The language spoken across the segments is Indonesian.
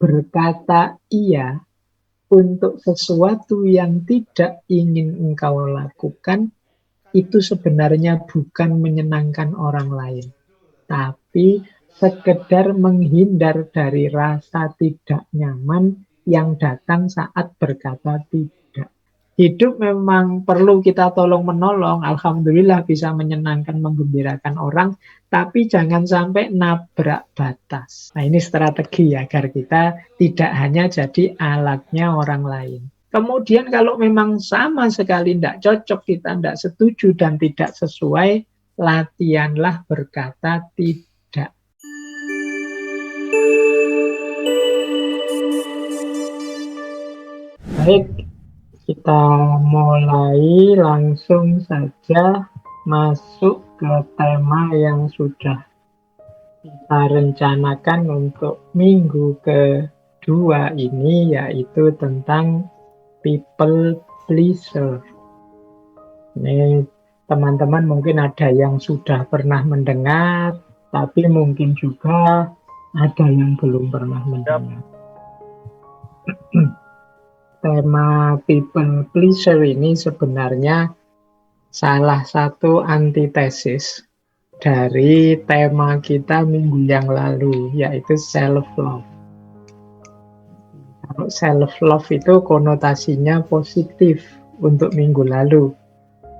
berkata iya untuk sesuatu yang tidak ingin engkau lakukan itu sebenarnya bukan menyenangkan orang lain, tapi sekedar menghindar dari rasa tidak nyaman yang datang saat berkata tidak. Hidup memang perlu kita tolong-menolong, alhamdulillah bisa menyenangkan, menggembirakan orang, tapi jangan sampai nabrak batas. Nah, ini strategi agar kita tidak hanya jadi alatnya orang lain. Kemudian kalau memang sama sekali tidak cocok, kita tidak setuju dan tidak sesuai, latihanlah berkata tidak. Baik, kita mulai langsung saja masuk ke tema yang sudah kita rencanakan untuk minggu kedua ini, yaitu tentang people pleaser. Ini teman-teman mungkin ada yang sudah pernah mendengar, tapi mungkin juga ada yang belum pernah mendengar. Tema people pleaser ini sebenarnya salah satu antitesis dari tema kita minggu yang lalu, yaitu self-love. Kalau self-love itu konotasinya positif untuk minggu lalu.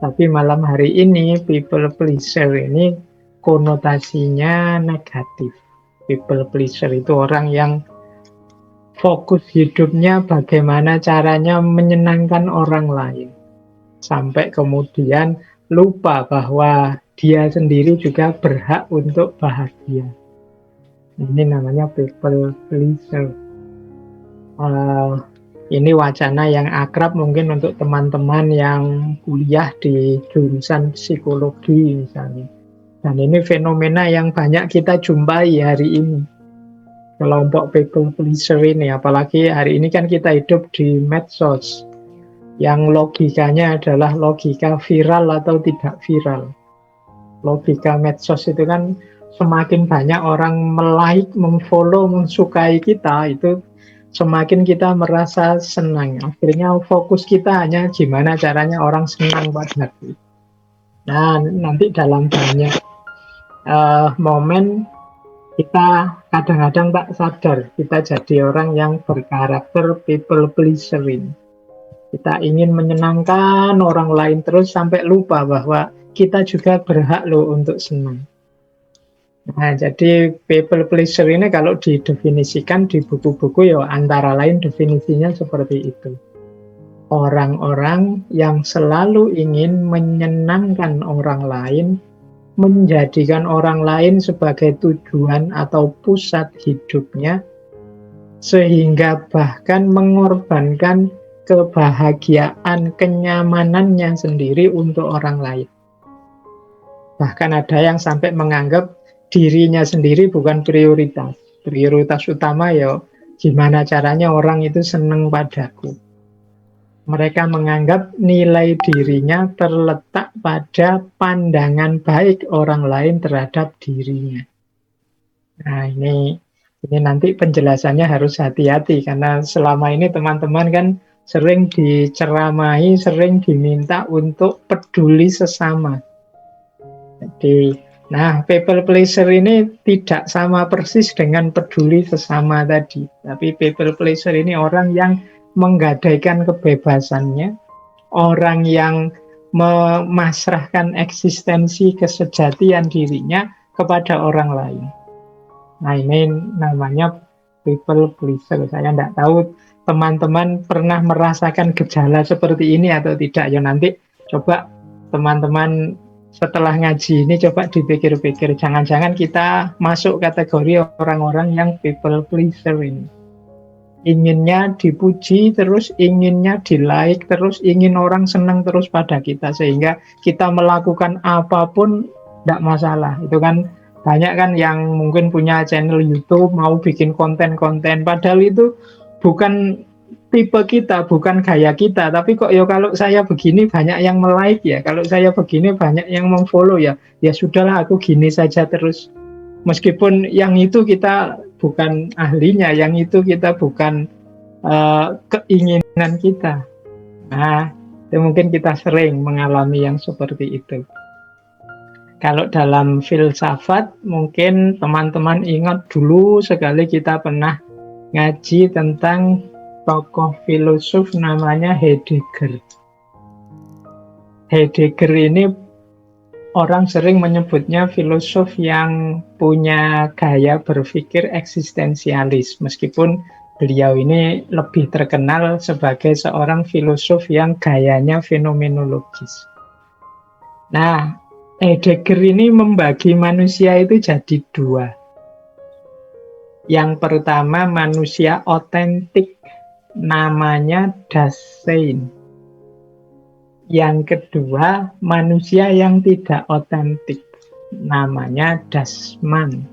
Tapi malam hari ini, people pleaser ini konotasinya negatif. People pleaser itu orang yang fokus hidupnya bagaimana caranya menyenangkan orang lain. Sampai kemudian lupa bahwa dia sendiri juga berhak untuk bahagia. Ini namanya people pleaser. Ini wacana yang akrab mungkin untuk teman-teman yang kuliah di jurusan psikologi misalnya. Dan ini fenomena yang banyak kita jumpai hari ini. Kelompok people pleaser ini, apalagi hari ini kan kita hidup di medsos, yang logikanya adalah logika viral atau tidak viral. Logika medsos itu kan semakin banyak orang like, memfollow, mensukai kita, itu semakin kita merasa senang. Akhirnya fokus kita hanya gimana caranya orang senang padaku. Nah, nanti dalam banyak momen kita kadang-kadang tak sadar kita jadi orang yang berkarakter people pleasering. Kita ingin menyenangkan orang lain terus sampai lupa bahwa kita juga berhak loh untuk senang. Nah, jadi people pleaser ini kalau didefinisikan di buku-buku ya antara lain definisinya seperti itu. Orang-orang yang selalu ingin menyenangkan orang lain, menjadikan orang lain sebagai tujuan atau pusat hidupnya, sehingga bahkan mengorbankan kebahagiaan, kenyamanannya sendiri untuk orang lain. Bahkan ada yang sampai menganggap dirinya sendiri bukan prioritas. Prioritas utama ya gimana caranya orang itu senang padaku. Mereka menganggap nilai dirinya terletak pada pandangan baik orang lain terhadap dirinya. Nah, ini nanti penjelasannya harus hati-hati karena selama ini teman-teman kan sering diceramahi, sering diminta untuk peduli sesama. Jadi, nah, people pleaser ini tidak sama persis dengan peduli sesama tadi. Tapi people pleaser ini orang yang menggadaikan kebebasannya, orang yang memasrahkan eksistensi kesejatian dirinya kepada orang lain. Nah, ini namanya people pleaser. Saya tidak tahu teman-teman pernah merasakan gejala seperti ini atau tidak. Ya nanti coba teman-teman setelah ngaji ini coba dipikir-pikir. Jangan-jangan kita masuk kategori orang-orang yang people pleaser ini. Inginnya dipuji terus, inginnya di-like terus, ingin orang senang terus pada kita. Sehingga kita melakukan apapun tidak masalah. Itu kan banyak kan yang mungkin punya channel YouTube, mau bikin konten-konten. Padahal itu bukan tipe kita, bukan gaya kita. Tapi kok ya kalau saya begini banyak yang like ya. Kalau saya begini banyak yang memfollow ya. Ya sudahlah aku gini saja terus. Meskipun yang itu kita bukan ahlinya, yang itu kita bukan keinginan kita. Nah, itu mungkin kita sering mengalami yang seperti itu. Kalau dalam filsafat, mungkin teman-teman ingat dulu sekali kita pernah ngaji tentang tokoh filosof namanya Heidegger. Heidegger ini orang sering menyebutnya filosof yang punya gaya berpikir eksistensialis, meskipun beliau ini lebih terkenal sebagai seorang filosof yang gayanya fenomenologis. Nah, Heidegger ini membagi manusia itu jadi dua. Yang pertama manusia otentik, namanya Dasein. Yang kedua manusia yang tidak otentik, namanya Dasman.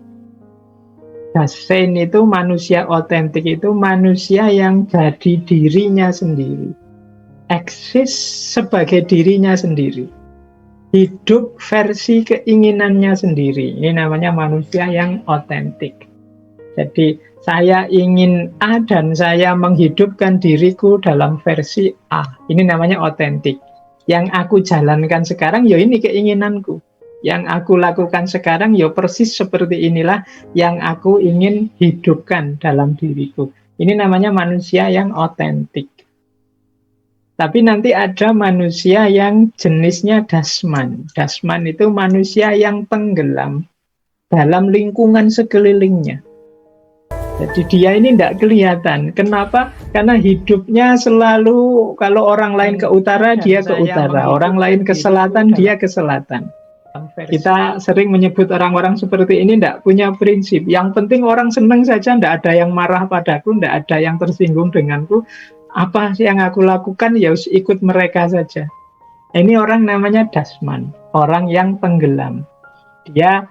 Dasein itu manusia otentik, itu manusia yang jadi dirinya sendiri, eksis sebagai dirinya sendiri, hidup versi keinginannya sendiri. Ini namanya manusia yang otentik. Jadi saya ingin A dan saya menghidupkan diriku dalam versi A. Ini namanya otentik. Yang aku jalankan sekarang ya ini keinginanku. Yang aku lakukan sekarang ya persis seperti inilah yang aku ingin hidupkan dalam diriku. Ini namanya manusia yang otentik. Tapi nanti ada manusia yang jenisnya Dasman. Dasman itu manusia yang tenggelam dalam lingkungan sekelilingnya. Jadi dia ini tidak kelihatan. Kenapa? Karena hidupnya selalu, kalau orang lain ke utara, dia ke utara. Orang lain ke selatan, dia ke selatan. Kita sering menyebut orang-orang seperti ini tidak punya prinsip. Yang penting orang senang saja, tidak ada yang marah padaku, tidak ada yang tersinggung denganku. Apa yang aku lakukan, ya ikut mereka saja. Ini orang namanya Dasman, orang yang tenggelam. Dia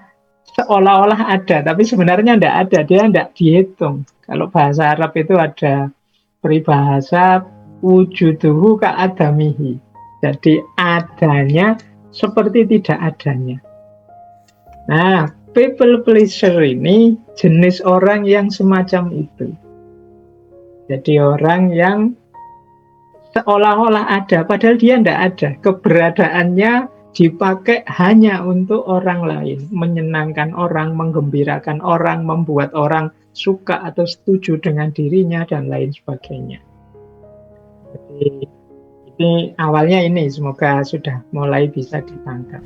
seolah-olah ada, tapi sebenarnya tidak ada, dia tidak dihitung. Kalau bahasa Arab itu ada peribahasa wujuduhu ka'adamihi. Jadi adanya seperti tidak adanya. Nah, people pleaser ini jenis orang yang semacam itu. Jadi orang yang seolah-olah ada, padahal dia tidak ada. Keberadaannya dipakai hanya untuk orang lain, menyenangkan orang, menggembirakan orang, membuat orang suka atau setuju dengan dirinya, dan lain sebagainya. Jadi, ini awalnya ini, semoga sudah mulai bisa ditangkap.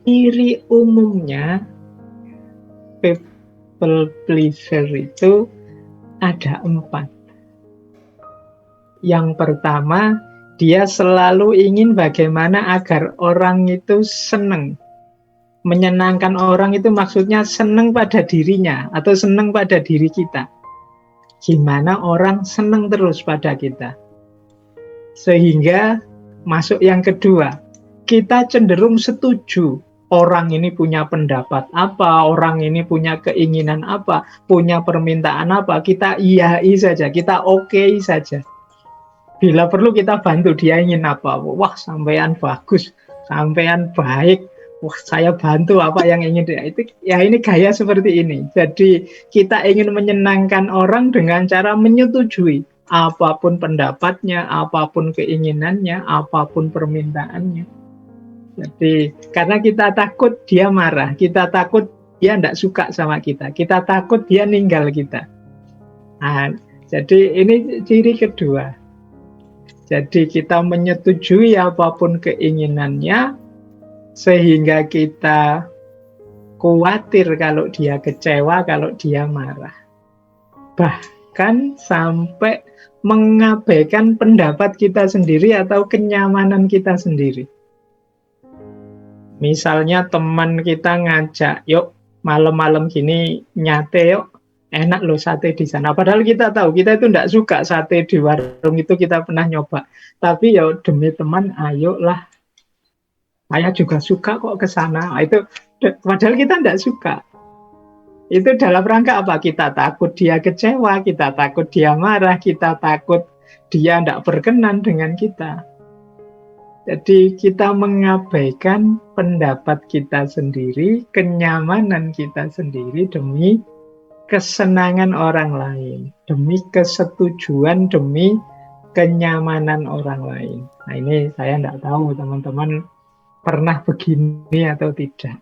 Ciri umumnya people pleaser itu ada 4. Yang pertama, dia selalu ingin bagaimana agar orang itu senang. Menyenangkan orang itu maksudnya senang pada dirinya atau senang pada diri kita. Gimana orang senang terus pada kita. Sehingga masuk yang kedua, kita cenderung setuju. Orang ini punya pendapat apa, orang ini punya keinginan apa, punya permintaan apa, kita iyai saja, kita oke saja. Bila perlu kita bantu, dia ingin apa. Wah, sampean bagus, sampean baik. Wah, saya bantu apa yang ingin dia. Itu ya, ini gaya seperti ini. Jadi kita ingin menyenangkan orang dengan cara menyetujui apapun pendapatnya, apapun keinginannya, apapun permintaannya. Jadi karena kita takut dia marah, kita takut dia tidak suka sama kita takut dia ninggal kita. Nah, jadi ini ciri kedua. Jadi kita menyetujui apapun keinginannya, sehingga kita khawatir kalau dia kecewa, kalau dia marah. Bahkan sampai mengabaikan pendapat kita sendiri atau kenyamanan kita sendiri. Misalnya teman kita ngajak, yuk malam-malam gini nyate yuk. Enak loh sate di sana. Padahal kita tahu kita itu tidak suka sate di warung itu, kita pernah nyoba. Tapi ya demi teman, ayolah. Saya juga suka kok ke sana. Itu padahal kita tidak suka. Itu dalam rangka apa? Kita takut dia kecewa, kita takut dia marah, kita takut dia tidak berkenan dengan kita. Jadi kita mengabaikan pendapat kita sendiri, kenyamanan kita sendiri demi kesenangan orang lain, demi kesetujuan, demi kenyamanan orang lain. Nah ini saya tidak tahu teman-teman pernah begini atau tidak.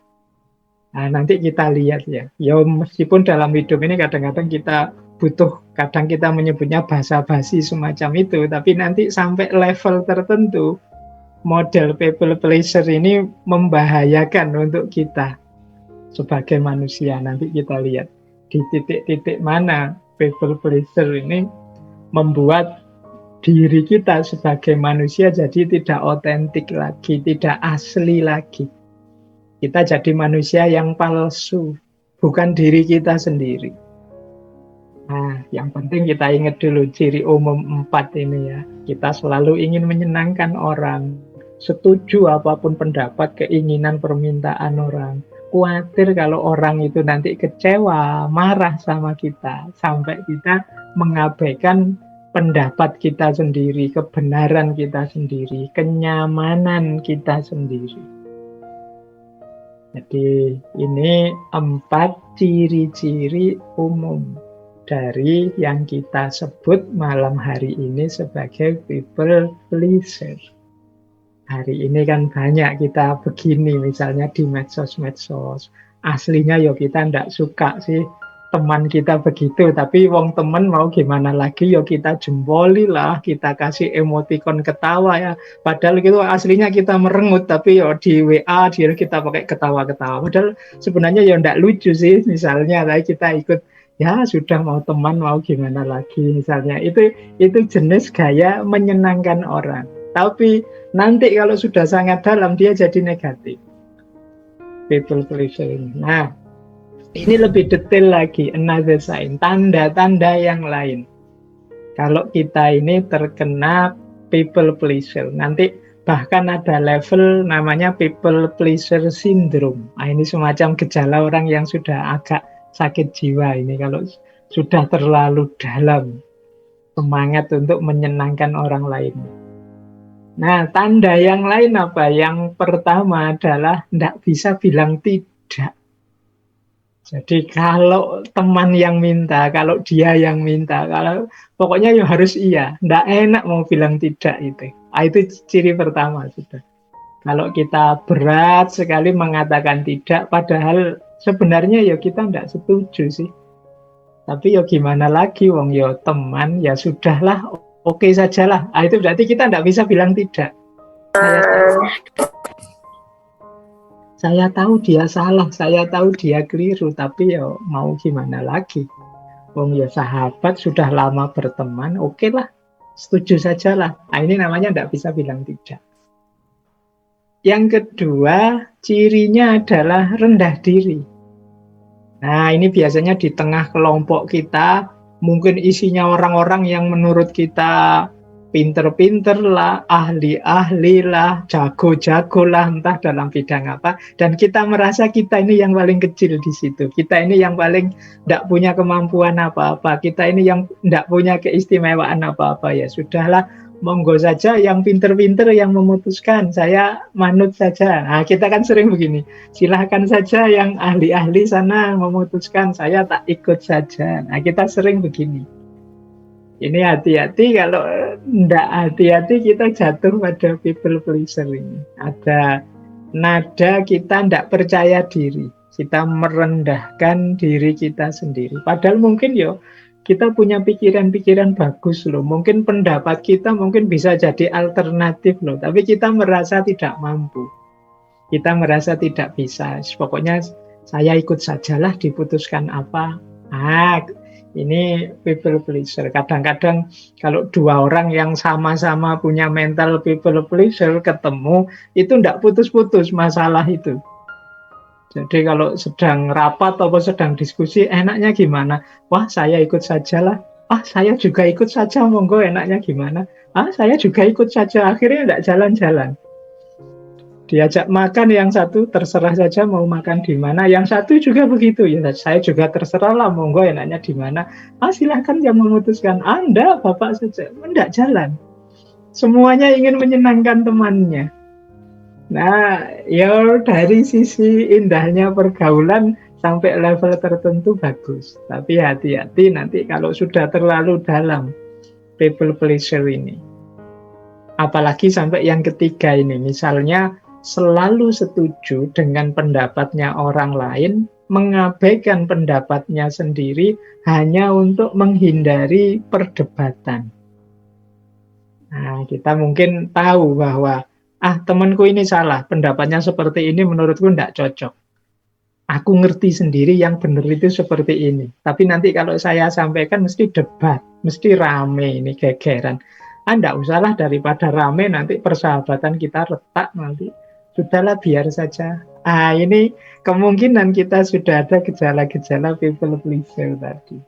Nah, nanti kita lihat ya. Ya meskipun dalam hidup ini kadang-kadang kita butuh, kadang kita menyebutnya basa-basi semacam itu, tapi nanti sampai level tertentu, model people pleaser ini membahayakan untuk kita sebagai manusia. Nanti kita lihat di titik-titik mana people pleaser ini membuat diri kita sebagai manusia jadi tidak otentik lagi, tidak asli lagi. Kita jadi manusia yang palsu, bukan diri kita sendiri. Nah, yang penting kita ingat dulu ciri umum 4 ini ya. Kita selalu ingin menyenangkan orang, setuju apapun pendapat, keinginan, permintaan orang. Khawatir kalau orang itu nanti kecewa, marah sama kita, sampai kita mengabaikan pendapat kita sendiri, kebenaran kita sendiri, kenyamanan kita sendiri. Jadi ini 4 ciri-ciri umum dari yang kita sebut malam hari ini sebagai people pleaser. Hari ini kan banyak kita begini, misalnya di medsos-medsos. Aslinya ya kita tidak suka sih teman kita begitu, tapi wong temen mau gimana lagi, ya kita jempoli lah, kita kasih emoticon ketawa ya, padahal gitu aslinya kita merengut, tapi ya di WA dia kita pakai ketawa-ketawa, padahal sebenarnya ya ndak lucu sih, misalnya tapi kita ikut, ya sudah mau teman mau gimana lagi, misalnya itu jenis gaya menyenangkan orang, tapi nanti kalau sudah sangat dalam dia jadi negatif, people pleaser ini. Nah, ini lebih detail lagi, another sign, tanda-tanda yang lain. Kalau kita ini terkena people pleaser, nanti bahkan ada level namanya people pleaser syndrome. Nah, ini semacam gejala orang yang sudah agak sakit jiwa ini, kalau sudah terlalu dalam semangat untuk menyenangkan orang lain. Nah, tanda yang lain apa? Yang pertama adalah tidak bisa bilang tidak. Jadi kalau teman yang minta, kalau dia yang minta, kalau pokoknya ya harus iya. Nggak enak mau bilang tidak itu. Nah, itu ciri pertama sudah. Kalau kita berat sekali mengatakan tidak, padahal sebenarnya ya kita nggak setuju sih. Tapi ya gimana lagi, wong ya teman, ya sudahlah, oke sajalah. Nah, itu berarti kita nggak bisa bilang tidak. Saya tahu dia salah, saya tahu dia keliru, tapi ya mau gimana lagi? Wong ya sahabat, sudah lama berteman, oke lah, setuju sajalah. Nah, ini namanya tidak bisa bilang tidak. Yang kedua, cirinya adalah rendah diri. Nah, ini biasanya di tengah kelompok kita, mungkin isinya orang-orang yang menurut kita pinter-pinter lah, ahli-ahli lah, jago-jago lah, entah dalam bidang apa. Dan kita merasa kita ini yang paling kecil di situ. Kita ini yang paling tidak punya kemampuan apa-apa. Kita ini yang tidak punya keistimewaan apa-apa. Ya sudahlah, monggo saja yang pinter-pinter yang memutuskan. Saya manut saja. Nah, kita kan sering begini. Silahkan saja yang ahli-ahli sana memutuskan. Saya tak ikut saja. Nah, kita sering begini. Ini hati-hati, kalau tidak hati-hati kita jatuh pada people pleaser ini. Ada nada kita tidak percaya diri. Kita merendahkan diri kita sendiri. Padahal mungkin ya kita punya pikiran-pikiran bagus loh. Mungkin pendapat kita mungkin bisa jadi alternatif loh. Tapi kita merasa tidak mampu. Kita merasa tidak bisa. Pokoknya saya ikut sajalah, diputuskan apa. Ini people pleaser. Kadang-kadang kalau dua orang yang sama-sama punya mental people pleaser ketemu, itu tidak putus-putus masalah itu. Jadi kalau sedang rapat atau sedang diskusi, enaknya gimana? Wah, saya ikut sajalah. Saya juga ikut saja, monggo, enaknya gimana? Saya juga ikut saja. Akhirnya tidak jalan-jalan. Diajak makan yang satu, terserah saja mau makan di mana. Yang satu juga begitu, ya saya juga terserah lah, monggo enaknya di mana. Silahkan yang memutuskan. Enggak, bapak saja. Enggak jalan. Semuanya ingin menyenangkan temannya. Nah, ya dari sisi indahnya pergaulan, sampai level tertentu bagus. Tapi hati-hati nanti kalau sudah terlalu dalam people pleasure ini. Apalagi sampai yang ketiga ini, misalnya selalu setuju dengan pendapatnya orang lain, mengabaikan pendapatnya sendiri hanya untuk menghindari perdebatan. Nah, kita mungkin tahu bahwa, temanku ini salah, pendapatnya seperti ini menurutku tidak cocok. Aku ngerti sendiri yang benar itu seperti ini. Tapi nanti kalau saya sampaikan mesti debat, mesti rame ini gegeran. Enggak usahlah, daripada rame nanti persahabatan kita retak nanti. Sudahlah biar saja. Ini kemungkinan kita sudah ada gejala-gejala people pleaser tadi.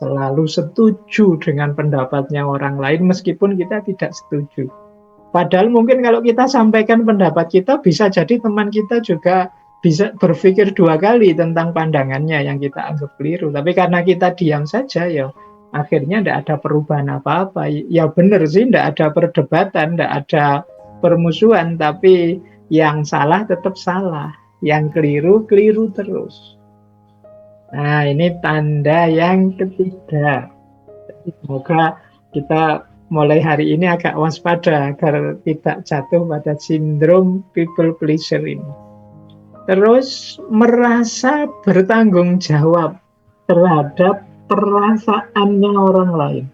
Selalu setuju dengan pendapatnya orang lain meskipun kita tidak setuju. Padahal mungkin kalau kita sampaikan pendapat kita, bisa jadi teman kita juga bisa berpikir dua kali tentang pandangannya yang kita anggap keliru. Tapi karena kita diam saja, ya akhirnya tidak ada perubahan apa-apa. Ya benar sih, tidak ada perdebatan, tidak ada permusuhan, tapi yang salah tetap salah, yang keliru, keliru terus. Nah, ini tanda yang ketiga. Jadi, semoga kita mulai hari ini agak waspada agar tidak jatuh pada sindrom people pleaser ini. Terus merasa bertanggung jawab terhadap perasaannya orang lain.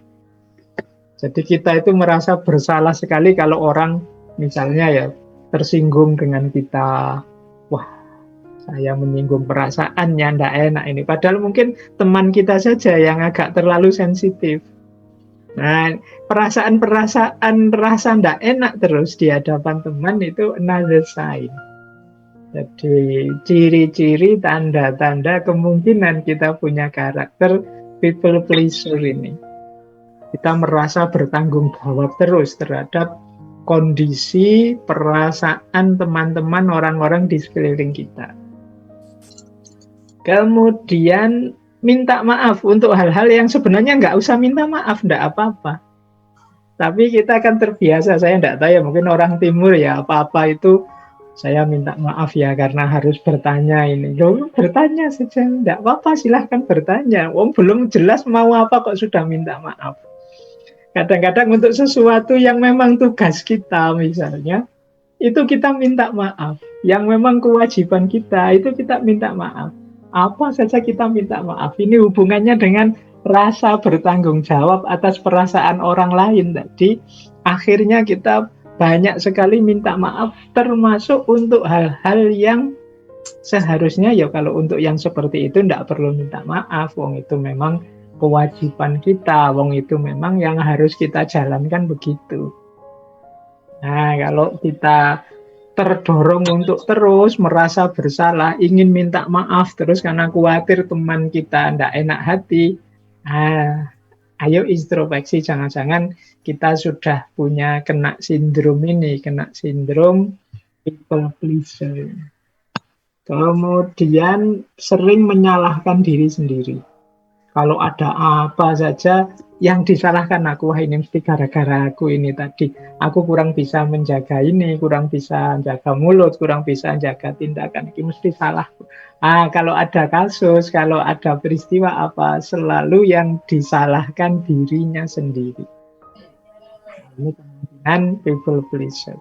Jadi kita itu merasa bersalah sekali kalau orang misalnya ya tersinggung dengan kita. Wah, saya menyinggung perasaannya, ndak enak ini. Padahal mungkin teman kita saja yang agak terlalu sensitif. Nah, perasaan rasa ndak enak terus di hadapan teman itu another sign. Jadi ciri-ciri, tanda-tanda kemungkinan kita punya karakter people pleaser ini. Kita merasa bertanggung jawab terus terhadap kondisi, perasaan teman-teman, orang-orang di sekeliling kita. Kemudian minta maaf untuk hal-hal yang sebenarnya nggak usah minta maaf, nggak apa-apa. Tapi kita akan terbiasa, saya nggak tahu ya, mungkin orang timur ya, apa-apa itu saya minta maaf ya karena harus bertanya ini. Loh, bertanya saja, enggak apa-apa, silahkan bertanya. Belum jelas mau apa kok sudah minta maaf. Kadang-kadang untuk sesuatu yang memang tugas kita misalnya, itu kita minta maaf. Yang memang kewajiban kita, itu kita minta maaf. Apa saja kita minta maaf. Ini hubungannya dengan rasa bertanggung jawab atas perasaan orang lain tadi. Akhirnya kita banyak sekali minta maaf, termasuk untuk hal-hal yang seharusnya ya kalau untuk yang seperti itu tidak perlu minta maaf. Wong itu memang kewajiban kita, wong itu memang yang harus kita jalankan begitu. Nah, kalau kita terdorong untuk terus merasa bersalah, ingin minta maaf terus karena khawatir teman kita tidak enak hati, ayo introspeksi, jangan-jangan kita sudah punya kena sindrom ini, kena sindrom people pleaser. Kemudian sering menyalahkan diri sendiri. Kalau ada apa saja yang disalahkan aku, wah ini mesti gara-gara aku ini tadi. Aku kurang bisa menjaga ini, kurang bisa jaga mulut, kurang bisa jaga tindakan, ini mesti salah. Kalau ada kasus, kalau ada peristiwa apa, selalu yang disalahkan dirinya sendiri. Ini kemungkinan people pleaser.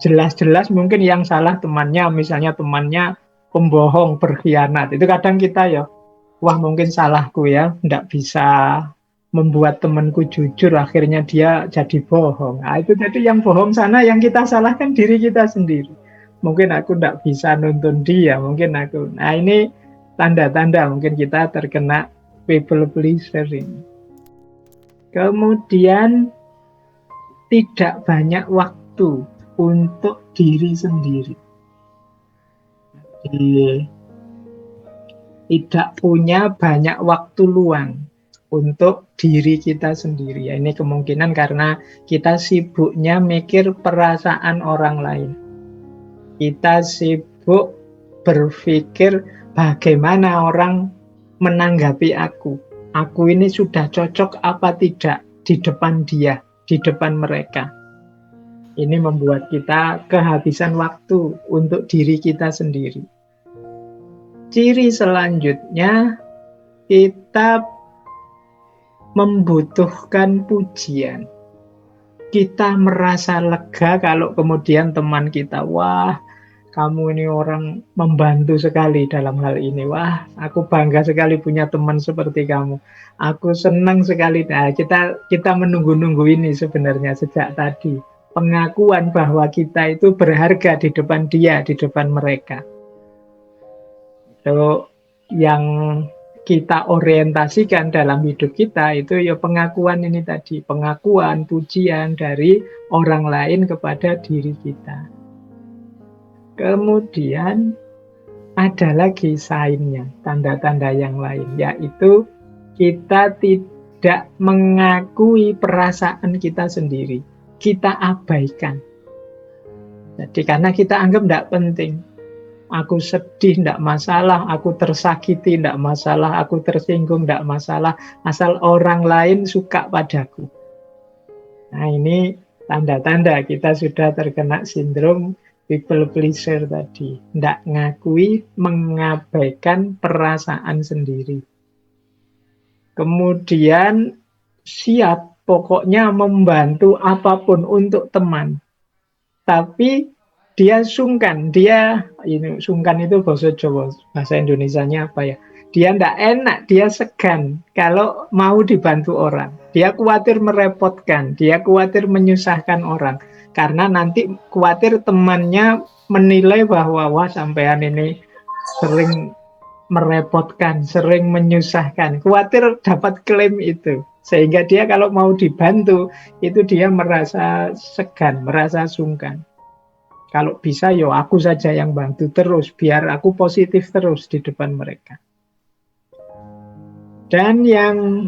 Jelas-jelas mungkin yang salah temannya, misalnya temannya pembohong, berkhianat. Itu kadang kita ya, wah mungkin salahku ya, tidak bisa membuat temanku jujur, akhirnya dia jadi bohong. Itu jadi yang bohong sana, yang kita salahkan diri kita sendiri. Mungkin aku tidak bisa nuntun dia, mungkin aku. Nah ini tanda-tanda mungkin kita terkena people pleaser ini. Kemudian tidak banyak waktu untuk diri sendiri. Jadi, tidak punya banyak waktu luang untuk diri kita sendiri. Ini kemungkinan karena kita sibuknya mikir perasaan orang lain. Kita sibuk berpikir bagaimana orang menanggapi aku. Aku ini sudah cocok apa tidak di depan dia, di depan mereka. Ini membuat kita kehabisan waktu untuk diri kita sendiri. Ciri selanjutnya, kita membutuhkan pujian. Kita merasa lega kalau kemudian teman kita, wah, kamu ini orang membantu sekali dalam hal ini. Wah, aku bangga sekali punya teman seperti kamu. Aku senang sekali. Nah, kita menunggu-nunggu ini sebenarnya sejak tadi. Pengakuan bahwa kita itu berharga di depan dia, di depan mereka. Itu yang kita orientasikan dalam hidup kita, itu ya pengakuan ini tadi. Pengakuan, pujian dari orang lain kepada diri kita. Kemudian ada lagi sign-nya, tanda-tanda yang lain, yaitu kita tidak mengakui perasaan kita sendiri. Kita abaikan. Jadi karena kita anggap tidak penting. Aku sedih, tidak masalah. Aku tersakiti, tidak masalah. Aku tersinggung, tidak masalah. Asal orang lain suka padaku. Nah, ini tanda-tanda kita sudah terkena sindrom people pleaser tadi. Tidak ngakui, mengabaikan perasaan sendiri. Kemudian siap, pokoknya membantu apapun untuk teman. Tapi dia sungkan, sungkan itu bahasa Jawa, bahasa Indonesianya apa ya? Dia tidak enak, dia segan kalau mau dibantu orang. Dia khawatir merepotkan, dia khawatir menyusahkan orang. Karena nanti khawatir temannya menilai bahwa wah sampean ini sering merepotkan, sering menyusahkan. Khawatir dapat klaim itu. Sehingga dia kalau mau dibantu, itu dia merasa segan, merasa sungkan. Kalau bisa, yo aku saja yang bantu terus, biar aku positif terus di depan mereka. Dan yang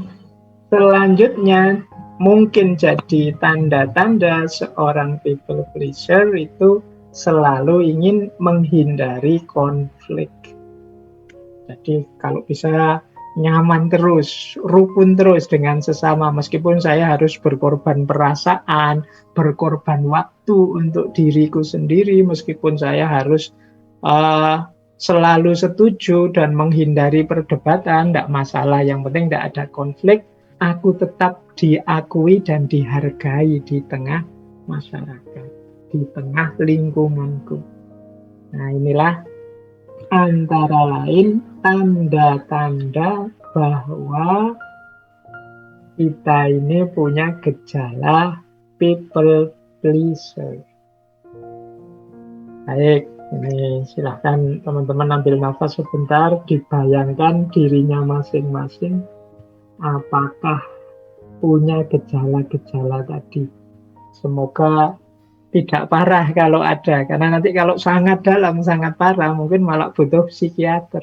selanjutnya, mungkin jadi tanda-tanda seorang people pleaser itu selalu ingin menghindari konflik. Jadi kalau bisa nyaman terus, rukun terus dengan sesama, meskipun saya harus berkorban perasaan, berkorban waktu untuk diriku sendiri, meskipun saya harus selalu setuju dan menghindari perdebatan, tidak masalah, yang penting tidak ada konflik, aku tetap diakui dan dihargai di tengah masyarakat, di tengah lingkunganku. Nah, inilah antara lain tanda-tanda bahwa kita ini punya gejala people pleaser. Baik, ini silahkan teman-teman ambil nafas sebentar, dibayangkan dirinya masing-masing apakah punya gejala-gejala tadi. Semoga tidak parah kalau ada, karena nanti kalau sangat dalam, sangat parah, mungkin malah butuh psikiater.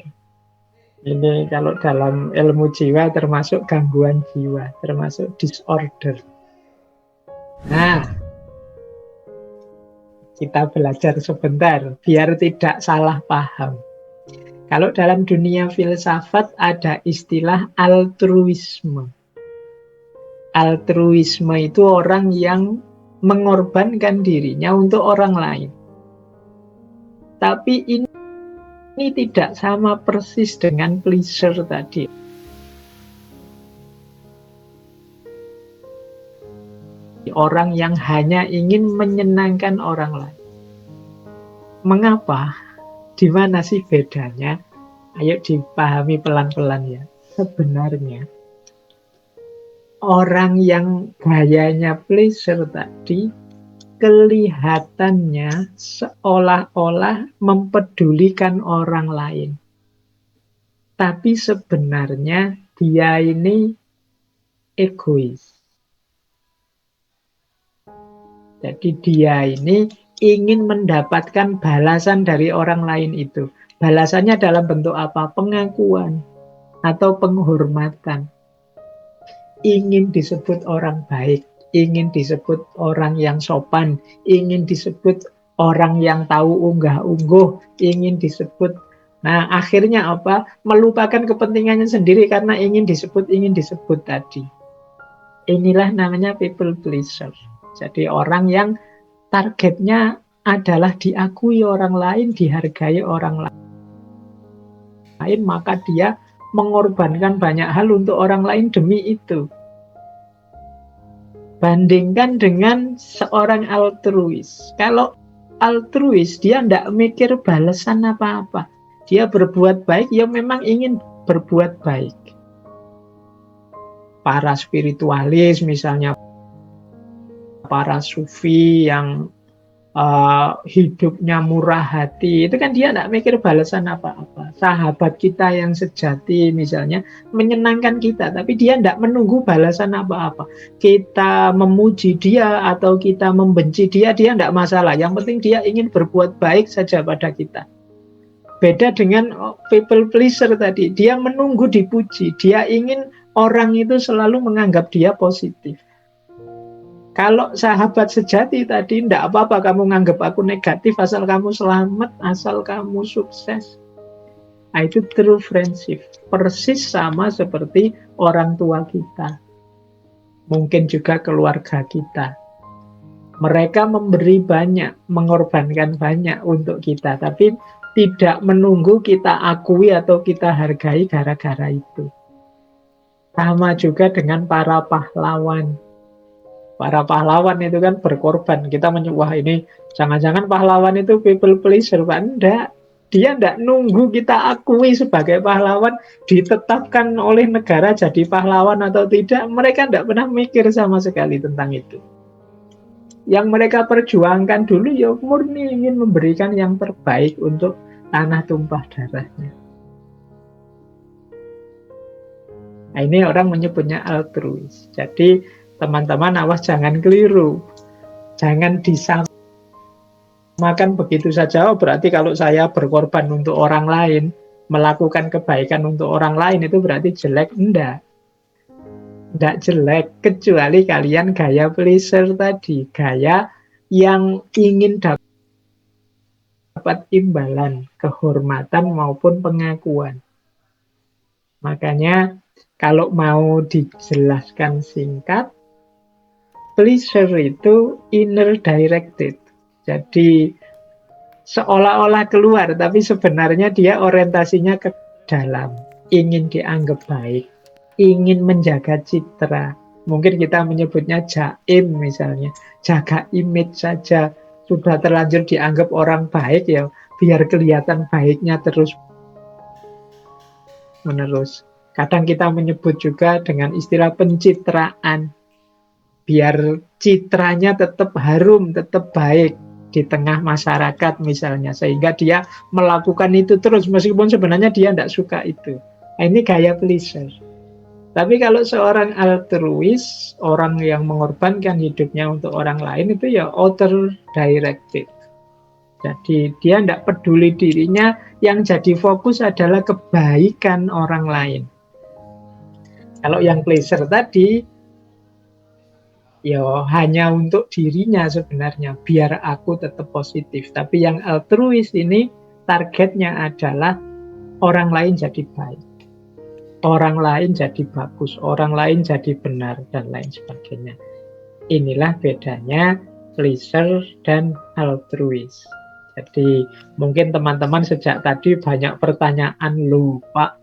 Ini kalau dalam ilmu jiwa termasuk gangguan jiwa, termasuk disorder. Nah, kita belajar sebentar biar tidak salah paham. Kalau dalam dunia filsafat ada istilah altruisme. Altruisme itu orang yang mengorbankan dirinya untuk orang lain. Tapi ini tidak sama persis dengan pleasure tadi. Orang yang hanya ingin menyenangkan orang lain. Mengapa? Di mana sih bedanya? Ayo dipahami pelan-pelan ya. Sebenarnya orang yang gayanya pleasure tadi kelihatannya seolah-olah mempedulikan orang lain. Tapi sebenarnya dia ini egois. Jadi dia ini ingin mendapatkan balasan dari orang lain itu. Balasannya dalam bentuk apa? Pengakuan atau penghormatan. Ingin disebut orang baik, ingin disebut orang yang sopan, ingin disebut orang yang tahu unggah-ungguh, ingin disebut. Nah, akhirnya apa? Melupakan kepentingannya sendiri karena ingin disebut tadi. Inilah namanya people pleaser. Jadi orang yang targetnya adalah diakui orang lain, dihargai orang lain. lain, maka dia mengorbankan banyak hal untuk orang lain demi itu. Bandingkan dengan seorang altruis. Kalau altruis, dia tidak mikir balasan apa-apa. Dia berbuat baik, ya memang ingin berbuat baik. Para spiritualis misalnya, para sufi yang hidupnya murah hati, itu kan dia tidak mikir balasan apa-apa. Sahabat kita yang sejati misalnya menyenangkan kita, tapi dia tidak menunggu balasan apa-apa. Kita memuji dia atau kita membenci dia, dia tidak masalah. Yang penting dia ingin berbuat baik saja pada kita. Beda dengan people pleaser tadi, dia menunggu dipuji, dia ingin orang itu selalu menganggap dia positif. Kalau sahabat sejati tadi, tidak apa-apa kamu nganggap aku negatif, asal kamu selamat, asal kamu sukses. Nah, itu true friendship. Persis sama seperti orang tua kita. Mungkin juga keluarga kita. Mereka memberi banyak, mengorbankan banyak untuk kita, tapi tidak menunggu kita akui atau kita hargai gara-gara itu. Sama juga dengan para pahlawan. Para pahlawan itu kan berkorban. Kita wah ini jangan-jangan pahlawan itu people pleaser, Pak. Enggak. Dia enggak nunggu kita akui sebagai pahlawan, ditetapkan oleh negara jadi pahlawan atau tidak. Mereka enggak pernah mikir sama sekali tentang itu. Yang mereka perjuangkan dulu ya murni ingin memberikan yang terbaik untuk tanah tumpah darahnya. Nah, ini orang menyebutnya altruis. Jadi teman-teman awas jangan keliru. Jangan disamakan begitu saja. Oh, berarti kalau saya berkorban untuk orang lain, melakukan kebaikan untuk orang lain itu berarti jelek. Enggak. Enggak jelek. Kecuali kalian gaya pleaser tadi. Gaya yang ingin dapat imbalan, kehormatan maupun pengakuan. Makanya kalau mau dijelaskan singkat, pleasure itu inner directed. Jadi seolah-olah keluar, tapi sebenarnya dia orientasinya ke dalam. Ingin dianggap baik, ingin menjaga citra. Mungkin kita menyebutnya jaim misalnya. Jaga image saja. Sudah terlanjur dianggap orang baik ya, biar kelihatan baiknya terus menerus. Kadang kita menyebut juga dengan istilah pencitraan. Biar citranya tetap harum, tetap baik di tengah masyarakat misalnya. Sehingga dia melakukan itu terus, meskipun sebenarnya dia tidak suka itu. Nah, ini gaya pleaser. Tapi kalau seorang altruis, orang yang mengorbankan hidupnya untuk orang lain, itu ya outer directed. Jadi dia tidak peduli dirinya, yang jadi fokus adalah kebaikan orang lain. Kalau yang pleaser tadi, ya hanya untuk dirinya sebenarnya, biar aku tetap positif. Tapi yang altruis ini targetnya adalah orang lain jadi baik, orang lain jadi bagus, orang lain jadi benar, dan lain sebagainya. Inilah bedanya pleaser dan altruis. Jadi mungkin teman-teman sejak tadi banyak pertanyaan, lupa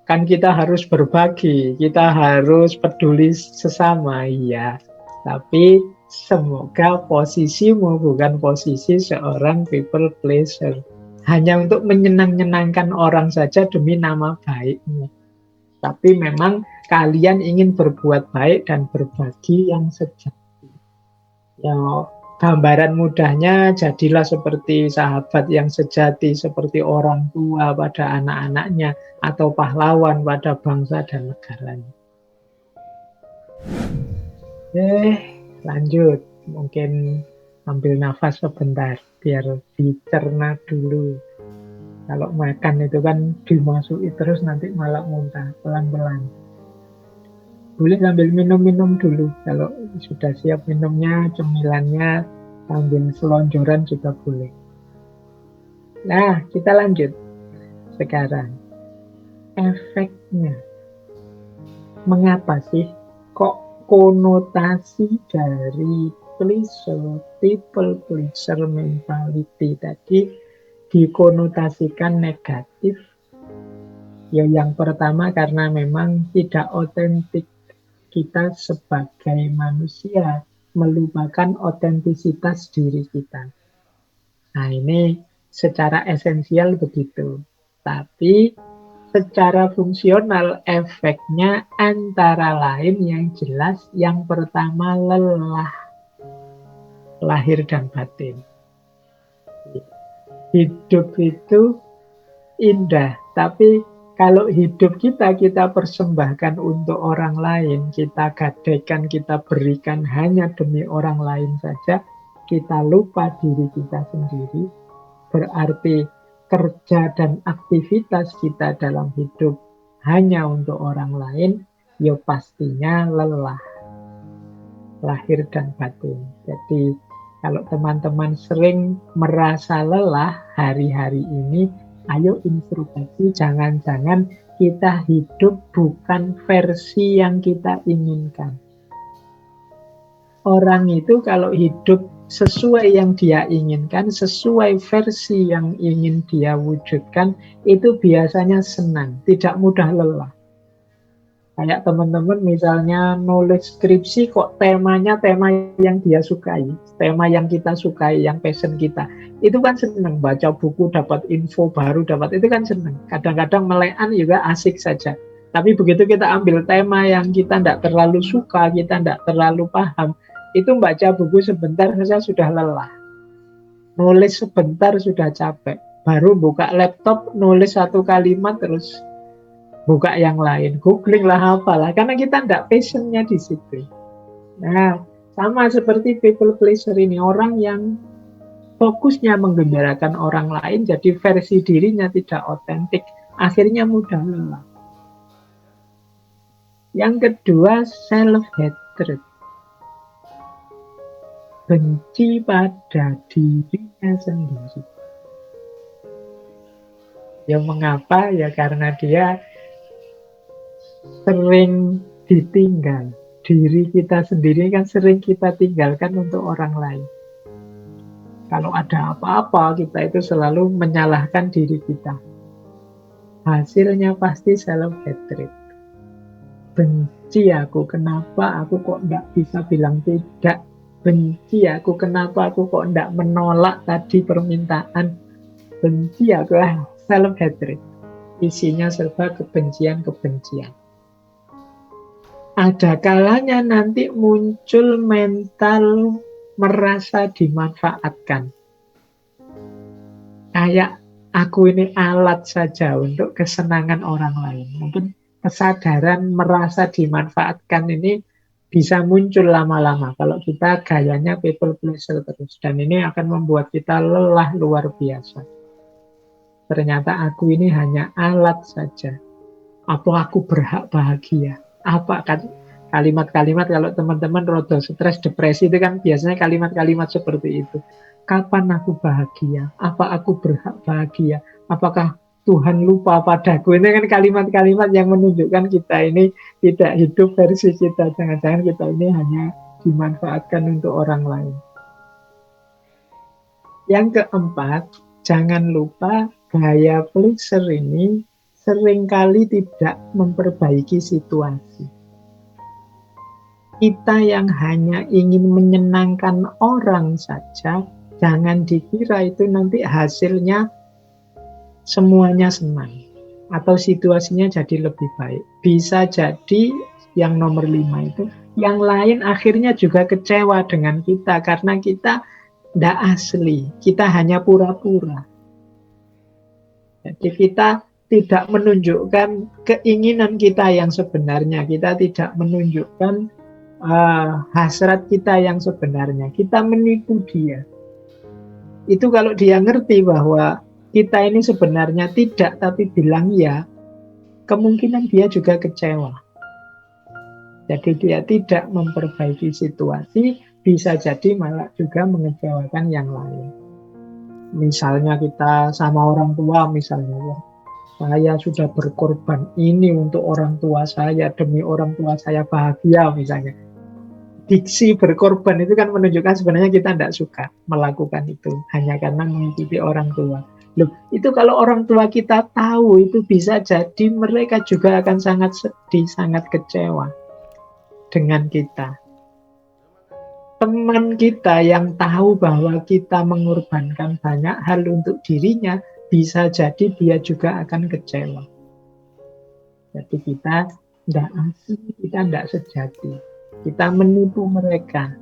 kan kita harus berbagi, kita harus peduli sesama, iya. Tapi semoga posisimu bukan posisi seorang people pleaser. Hanya untuk menyenang-nyenangkan orang saja demi nama baikmu. Tapi memang kalian ingin berbuat baik dan berbagi yang sejati. Ya, gambaran mudahnya jadilah seperti sahabat yang sejati, seperti orang tua pada anak-anaknya, atau pahlawan pada bangsa dan negaranya. Lanjut. Mungkin ambil nafas sebentar, biar dicerna dulu. Kalau makan itu kan dimasuki terus nanti malah muntah, pelan-pelan. Boleh sambil minum-minum dulu. Kalau sudah siap minumnya, cemilannya, sambil selonjoran juga boleh. Nah, kita lanjut. Sekarang, efeknya. Mengapa sih kok konotasi dari people pleaser mentality tadi dikonotasikan negatif? Ya, yang pertama karena memang tidak otentik kita sebagai manusia, melupakan otentisitas diri kita. Nah, ini secara esensial begitu. Tapi secara fungsional efeknya antara lain yang jelas yang pertama lelah lahir dan batin. Hidup itu indah, tapi kalau hidup kita persembahkan untuk orang lain, kita gadaikan, kita berikan hanya demi orang lain saja, kita lupa diri kita sendiri, berarti kerja dan aktivitas kita dalam hidup hanya untuk orang lain, ya pastinya lelah, lahir dan batin. Jadi kalau teman-teman sering merasa lelah hari-hari ini, ayo introspeksi, jangan-jangan kita hidup bukan versi yang kita inginkan. Orang itu kalau hidup sesuai yang dia inginkan, sesuai versi yang ingin dia wujudkan, itu biasanya senang, tidak mudah lelah. Kayak teman-teman misalnya nulis skripsi kok temanya tema yang dia sukai, tema yang kita sukai, yang passion kita. Itu kan senang, baca buku, dapat info baru, dapat itu kan senang. Kadang-kadang melekan juga asik saja. Tapi begitu kita ambil tema yang kita tidak terlalu suka, kita tidak terlalu paham, itu baca buku sebentar saja sudah lelah. Nulis sebentar sudah capek. Baru buka laptop, nulis satu kalimat terus buka yang lain, googling lah apalah, karena kita tidak passionnya di situ. Nah, sama seperti people pleaser ini, orang yang fokusnya menggembirakan orang lain, jadi versi dirinya tidak otentik, akhirnya mudah lelah. Yang kedua, self-hatred. Benci pada dirinya sendiri. Ya mengapa? Ya karena dia sering ditinggal. Diri kita sendiri kan sering kita tinggalkan untuk orang lain. Kalau ada apa-apa, kita itu selalu menyalahkan diri kita. Hasilnya pasti self-hatred. Benci aku, kenapa aku kok tidak bisa bilang tidak. Benci aku, kenapa aku kok tidak menolak tadi permintaan. Benci aku, self-hatred. Isinya serba kebencian-kebencian. Ada kalanya nanti muncul mental merasa dimanfaatkan. Kayak aku ini alat saja untuk kesenangan orang lain. Mungkin kesadaran merasa dimanfaatkan ini bisa muncul lama-lama kalau kita gayanya people pleaser terus. Dan ini akan membuat kita lelah luar biasa. Ternyata aku ini hanya alat saja. Apa aku berhak bahagia? Apa kan kalimat-kalimat kalau teman-teman rodo stres, depresi itu kan biasanya kalimat-kalimat seperti itu. Kapan aku bahagia? Apa aku berhak bahagia? Apakah Tuhan lupa padaku? Ini kan kalimat-kalimat yang menunjukkan kita ini tidak hidup versi kita. Jangan-jangan kita ini hanya dimanfaatkan untuk orang lain. Yang keempat, jangan lupa gaya pleaser ini seringkali tidak memperbaiki situasi. Kita yang hanya ingin menyenangkan orang saja, jangan dikira itu nanti hasilnya semuanya senang atau situasinya jadi lebih baik. Bisa jadi yang nomor 5 itu, yang lain akhirnya juga kecewa dengan kita karena kita tidak asli, kita hanya pura-pura. Jadi kita tidak menunjukkan keinginan kita yang sebenarnya, kita tidak menunjukkan hasrat kita yang sebenarnya, kita menipu dia. Itu kalau dia ngerti bahwa kita ini sebenarnya tidak tapi bilang ya, kemungkinan dia juga kecewa. Jadi dia tidak memperbaiki situasi, bisa jadi malah juga mengecewakan yang lain. Misalnya kita sama orang tua misalnya, saya sudah berkorban ini untuk orang tua saya, demi orang tua saya bahagia misalnya. Diksi berkorban itu kan menunjukkan sebenarnya kita tidak suka melakukan itu, hanya karena mengikuti orang tua. Loh, itu kalau orang tua kita tahu, itu bisa jadi mereka juga akan sangat sedih, sangat kecewa dengan kita. Teman kita yang tahu bahwa kita mengorbankan banyak hal untuk dirinya, bisa jadi dia juga akan kecewa. Jadi kita tidak asli, kita tidak sejati. Kita menipu mereka.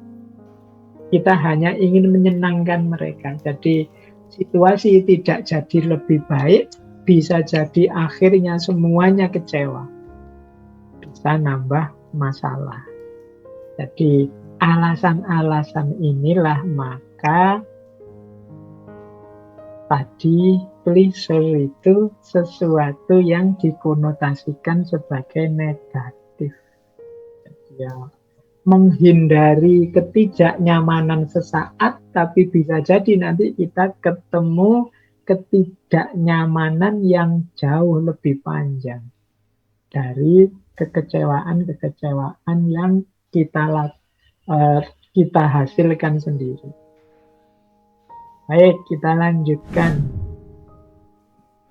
Kita hanya ingin menyenangkan mereka. Jadi situasi tidak jadi lebih baik, bisa jadi akhirnya semuanya kecewa. Bisa nambah masalah. Jadi alasan-alasan inilah maka tadi pleasure itu sesuatu yang dikonotasikan sebagai negatif. Jadi ya, menghindari ketidaknyamanan sesaat, tapi bisa jadi nanti kita ketemu ketidaknyamanan yang jauh lebih panjang dari kekecewaan-kekecewaan yang kita hasilkan sendiri. Baik, kita lanjutkan.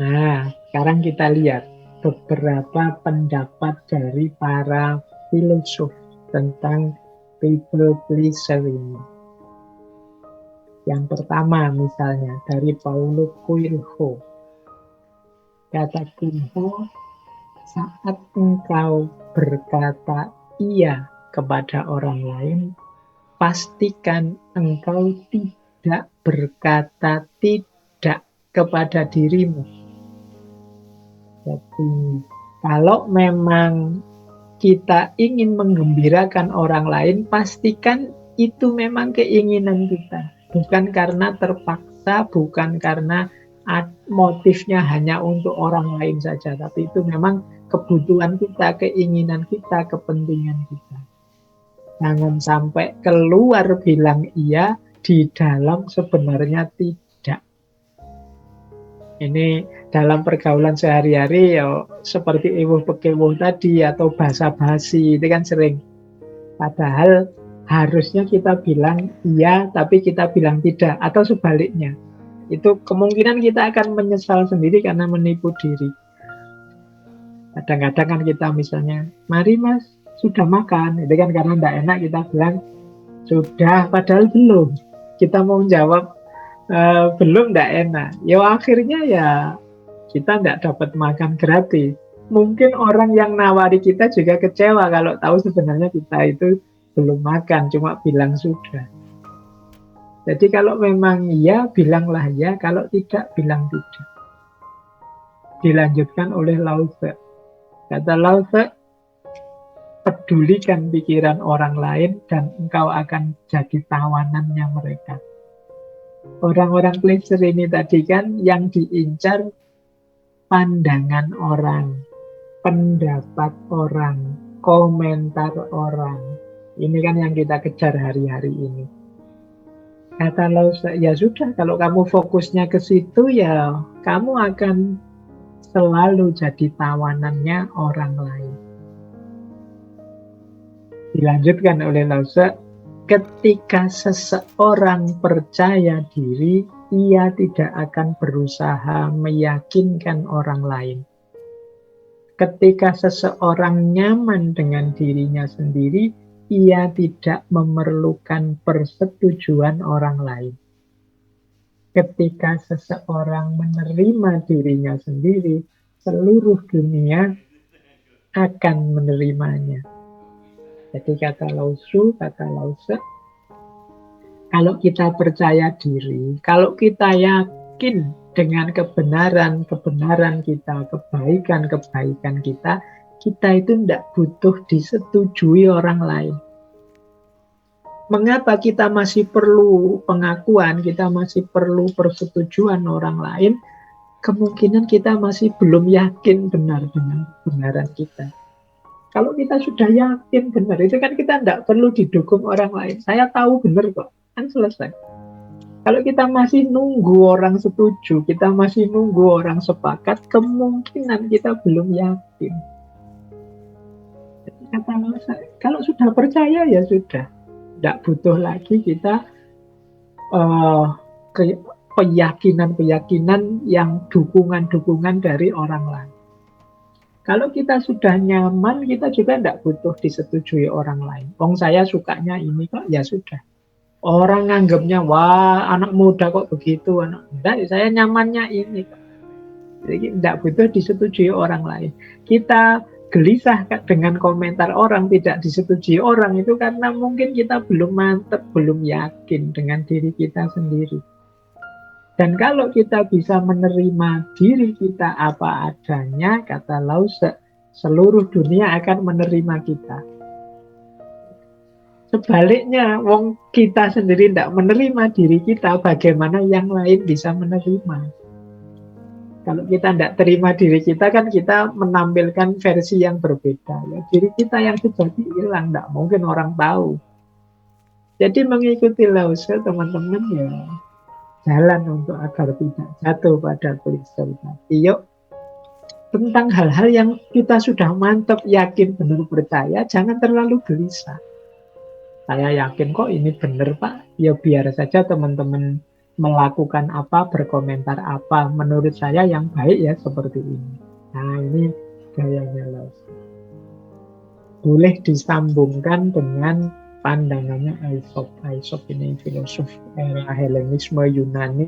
Nah, sekarang kita lihat beberapa pendapat dari para filosof tentang people pleaser ini. Yang pertama misalnya dari Paulo Coelho. Kata Coelho, saat engkau berkata iya kepada orang lain, pastikan engkau tidak berkata tidak kepada dirimu. Jadi kalau memang kita ingin menggembirakan orang lain, pastikan itu memang keinginan kita. Bukan karena terpaksa, bukan karena motifnya hanya untuk orang lain saja. Tapi itu memang kebutuhan kita, keinginan kita, kepentingan kita. Jangan sampai keluar bilang iya, di dalam sebenarnya tidak. Ini dalam pergaulan sehari-hari ya seperti ewuh pekewuh tadi atau basa-basi itu kan sering. Padahal harusnya kita bilang iya tapi kita bilang tidak atau sebaliknya. Itu kemungkinan kita akan menyesal sendiri karena menipu diri. Kadang-kadang kan kita misalnya, mari mas, sudah makan. Itu kan karena tidak enak kita bilang sudah, padahal belum. Kita mau jawab belum, tidak enak. Ya akhirnya ya kita tidak dapat makan gratis. Mungkin orang yang nawari kita juga kecewa kalau tahu sebenarnya kita itu belum makan, cuma bilang sudah. Jadi kalau memang iya, bilanglah ya. Kalau tidak, bilang tidak. Dilanjutkan oleh Lao Tse. Kata Lao Tse, pedulikan pikiran orang lain dan engkau akan jadi tawanannya mereka. Orang-orang pleaser ini tadi kan yang diincar pandangan orang, pendapat orang, komentar orang. Ini kan yang kita kejar hari-hari ini. Kata Lao Tse, ya sudah, kalau kamu fokusnya ke situ ya kamu akan selalu jadi tawanannya orang lain. Dilanjutkan oleh Lao Tse, ketika seseorang percaya diri, ia tidak akan berusaha meyakinkan orang lain. Ketika seseorang nyaman dengan dirinya sendiri, ia tidak memerlukan persetujuan orang lain. Ketika seseorang menerima dirinya sendiri, seluruh dunia akan menerimanya. Jadi kata Lao Tse, kalau kita percaya diri, kalau kita yakin dengan kebenaran kita, kebaikan kita itu tidak butuh disetujui orang lain. Mengapa kita masih perlu pengakuan, kita masih perlu persetujuan orang lain? Kemungkinan kita masih belum yakin benar dengan kebenaran kita. Kalau kita sudah yakin benar, itu kan kita tidak perlu didukung orang lain. Saya tahu benar kok, kan selesai. Kalau kita masih nunggu orang setuju, kita masih nunggu orang sepakat, kemungkinan kita belum yakin. Jadi kata saya, kalau sudah percaya ya sudah. Tidak butuh lagi kita keyakinan-keyakinan yang dukungan-dukungan dari orang lain. Kalau kita sudah nyaman, kita juga tidak butuh disetujui orang lain. Wong saya sukanya ini kok, ya sudah. Orang nganggapnya, wah anak muda kok begitu, anak muda, saya nyamannya ini kok. Jadi tidak butuh disetujui orang lain. Kita gelisah dengan komentar orang, tidak disetujui orang, itu karena mungkin kita belum mantap, belum yakin dengan diri kita sendiri. Dan kalau kita bisa menerima diri kita apa adanya, kata Lause, seluruh dunia akan menerima kita. Sebaliknya, wong kita sendiri tidak menerima diri kita, bagaimana yang lain bisa menerima? Kalau kita tidak terima diri kita, kan kita menampilkan versi yang berbeda. Ya, diri kita yang sejati hilang, tidak mungkin orang tahu. Jadi mengikuti Lause, teman-teman, ya jalan untuk agar tidak jatuh pada klise tadi. Yuk, tentang hal-hal yang kita sudah mantap, yakin, benar percaya, jangan terlalu gelisah. Saya yakin kok ini benar Pak, ya biar saja teman-teman melakukan apa, berkomentar apa, menurut saya yang baik ya seperti ini. Nah ini gayanya Lause. Boleh disambungkan dengan pandangannya Aesop. Aesop ini filosof era Helenisme Yunani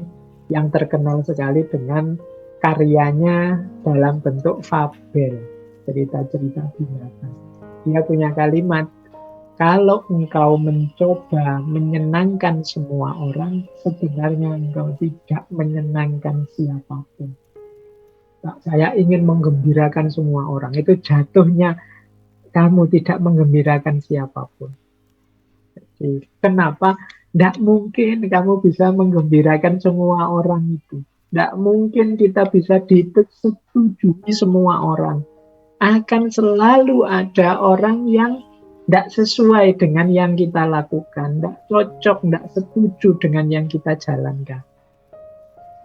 yang terkenal sekali dengan karyanya dalam bentuk fabel, cerita-cerita binatang. Dia punya kalimat, kalau engkau mencoba menyenangkan semua orang, sebenarnya engkau tidak menyenangkan siapapun. Saya ingin menggembirakan semua orang, itu jatuhnya kamu tidak menggembirakan siapapun. Jadi, kenapa? Tidak mungkin kamu bisa menggembirakan semua orang itu. Tidak mungkin kita bisa disetujui semua orang. Akan selalu ada orang yang tidak sesuai dengan yang kita lakukan, tidak cocok, tidak setuju dengan yang kita jalankan.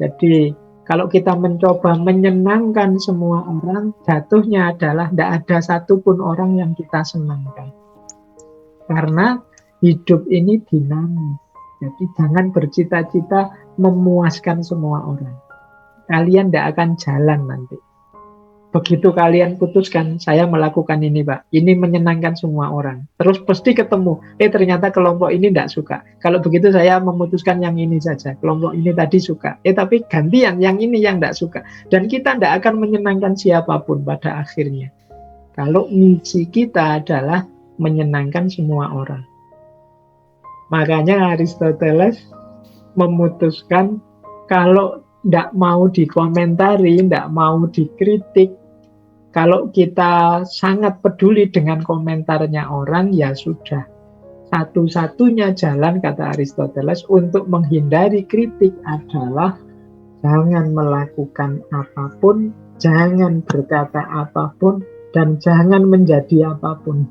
Jadi, kalau kita mencoba menyenangkan semua orang, jatuhnya adalah tidak ada satupun orang yang kita senangkan. Karena hidup ini dinamis. Jadi jangan bercita-cita memuaskan semua orang. Kalian tidak akan jalan nanti. Begitu kalian putuskan, saya melakukan ini Pak, ini menyenangkan semua orang. Terus pasti ketemu, ternyata kelompok ini tidak suka. Kalau begitu saya memutuskan yang ini saja. Kelompok ini tadi suka. Tapi gantian, yang ini yang tidak suka. Dan kita tidak akan menyenangkan siapapun pada akhirnya. Kalau misi kita adalah menyenangkan semua orang. Makanya Aristoteles memutuskan kalau tidak mau dikomentari, tidak mau dikritik, kalau kita sangat peduli dengan komentarnya orang, ya sudah. Satu-satunya jalan, kata Aristoteles, untuk menghindari kritik adalah jangan melakukan apapun, jangan berkata apapun, dan jangan menjadi apapun.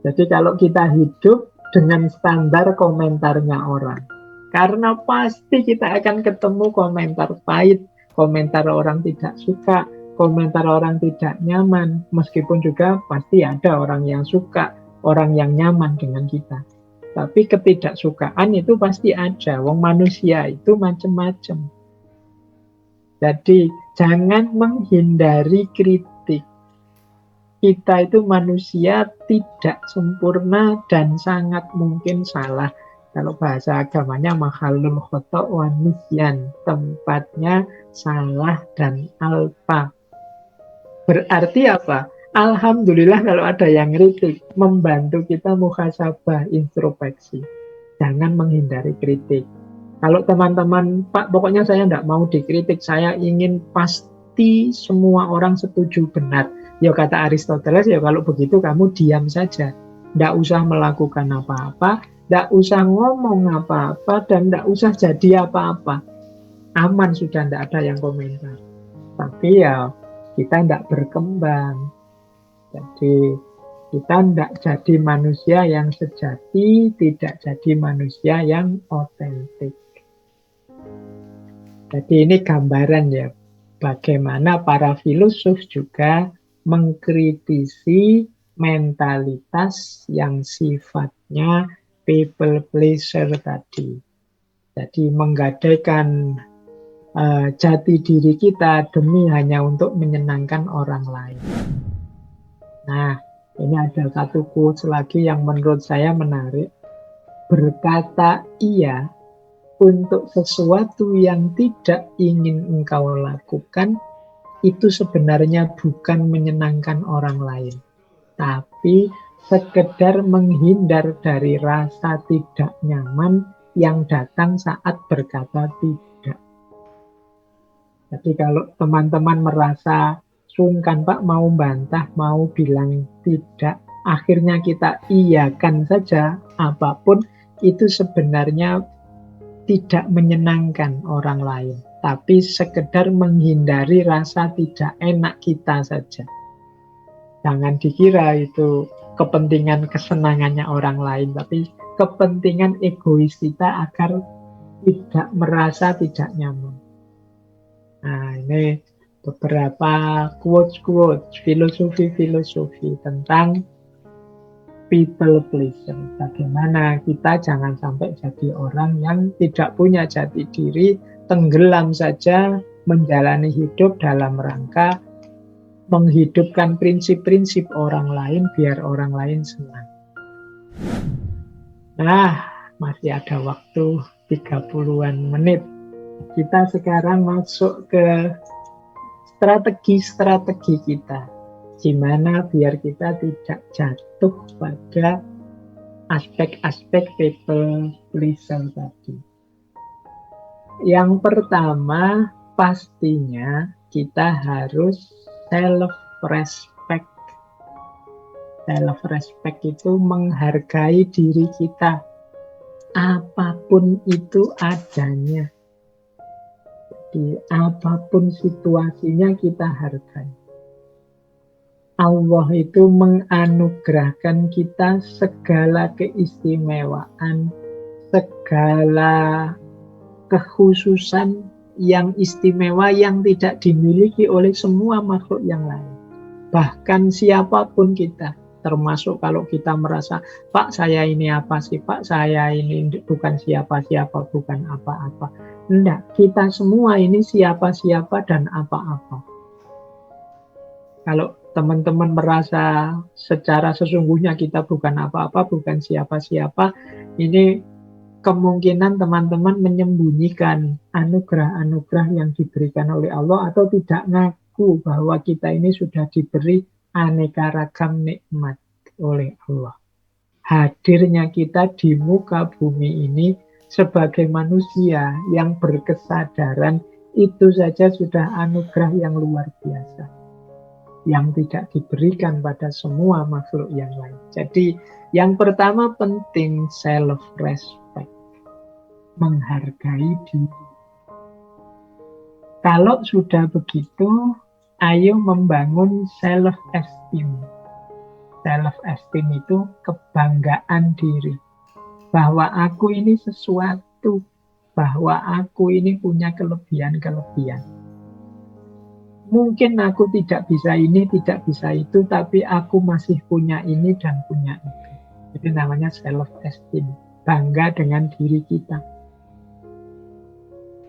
Jadi kalau kita hidup dengan standar komentarnya orang, karena pasti kita akan ketemu komentar pahit, komentar orang tidak suka, komentar orang tidak nyaman, meskipun juga pasti ada orang yang suka, orang yang nyaman dengan kita. Tapi ketidaksukaan itu pasti ada, wong manusia itu macam-macam. Jadi jangan menghindari kritik. Kita itu manusia tidak sempurna dan sangat mungkin salah. Kalau bahasa agamanya mahalul khoto' wa nisyan, tempatnya salah dan alpa. Berarti apa? Alhamdulillah kalau ada yang kritik, membantu kita muhasabah, introspeksi. Jangan menghindari kritik. Kalau teman-teman, Pak, pokoknya saya tidak mau dikritik, saya ingin pasti semua orang setuju benar. Ya kata Aristoteles, ya kalau begitu kamu diam saja. Tidak usah melakukan apa-apa, tidak usah ngomong apa-apa, dan tidak usah jadi apa-apa. Aman sudah, tidak ada yang komentar. Tapi ya kita tidak berkembang. Jadi kita tidak jadi manusia yang sejati, tidak jadi manusia yang otentik. Jadi ini gambaran ya, bagaimana para filosof juga mengkritisi mentalitas yang sifatnya people pleaser tadi. Jadi menggadaikan jati diri kita demi hanya untuk menyenangkan orang lain. Nah, ini ada satu quotes lagi yang menurut saya menarik. Berkata iya untuk sesuatu yang tidak ingin engkau lakukan, itu sebenarnya bukan menyenangkan orang lain, tapi sekedar menghindar dari rasa tidak nyaman yang datang saat berkata tidak. Jadi kalau teman-teman merasa sungkan, Pak, mau bantah, mau bilang tidak, akhirnya kita iyakan saja apapun, itu sebenarnya tidak menyenangkan orang lain, tapi sekedar menghindari rasa tidak enak kita saja. Jangan dikira itu kepentingan kesenangannya orang lain, tapi kepentingan egois kita agar tidak merasa tidak nyaman. Nah, ini beberapa quotes-quotes, filosofi-filosofi tentang people pleaser. Bagaimana kita jangan sampai jadi orang yang tidak punya jati diri, tenggelam saja menjalani hidup dalam rangka menghidupkan prinsip-prinsip orang lain biar orang lain senang. Nah, masih ada waktu 30-an menit. Kita sekarang masuk ke strategi-strategi kita. Gimana biar kita tidak jatuh pada aspek-aspek people pleaser tadi. Yang pertama, pastinya kita harus self-respect. Self-respect itu menghargai diri kita. Apapun itu adanya. Jadi apapun situasinya kita hargai. Allah itu menganugerahkan kita segala keistimewaan, segala kekhususan yang istimewa yang tidak dimiliki oleh semua makhluk yang lain. Bahkan siapapun kita, termasuk kalau kita merasa, Pak, saya ini apa sih? Pak, saya ini bukan siapa-siapa, bukan apa-apa. Enggak, kita semua ini siapa-siapa dan apa-apa. Kalau teman-teman merasa secara sesungguhnya kita bukan apa-apa, bukan siapa-siapa, ini kemungkinan teman-teman menyembunyikan anugerah-anugerah yang diberikan oleh Allah atau tidak ngaku bahwa kita ini sudah diberi aneka ragam nikmat oleh Allah. Hadirnya kita di muka bumi ini sebagai manusia yang berkesadaran itu saja sudah anugerah yang luar biasa yang tidak diberikan pada semua makhluk yang lain. Jadi yang pertama penting self-respect, menghargai diri. Kalau sudah begitu, ayo membangun self-esteem. Self-esteem itu kebanggaan diri. Bahwa aku ini sesuatu, bahwa aku ini punya kelebihan-kelebihan. Mungkin aku tidak bisa ini, tidak bisa itu, tapi aku masih punya ini dan punya itu. Itu namanya self-esteem, bangga dengan diri kita.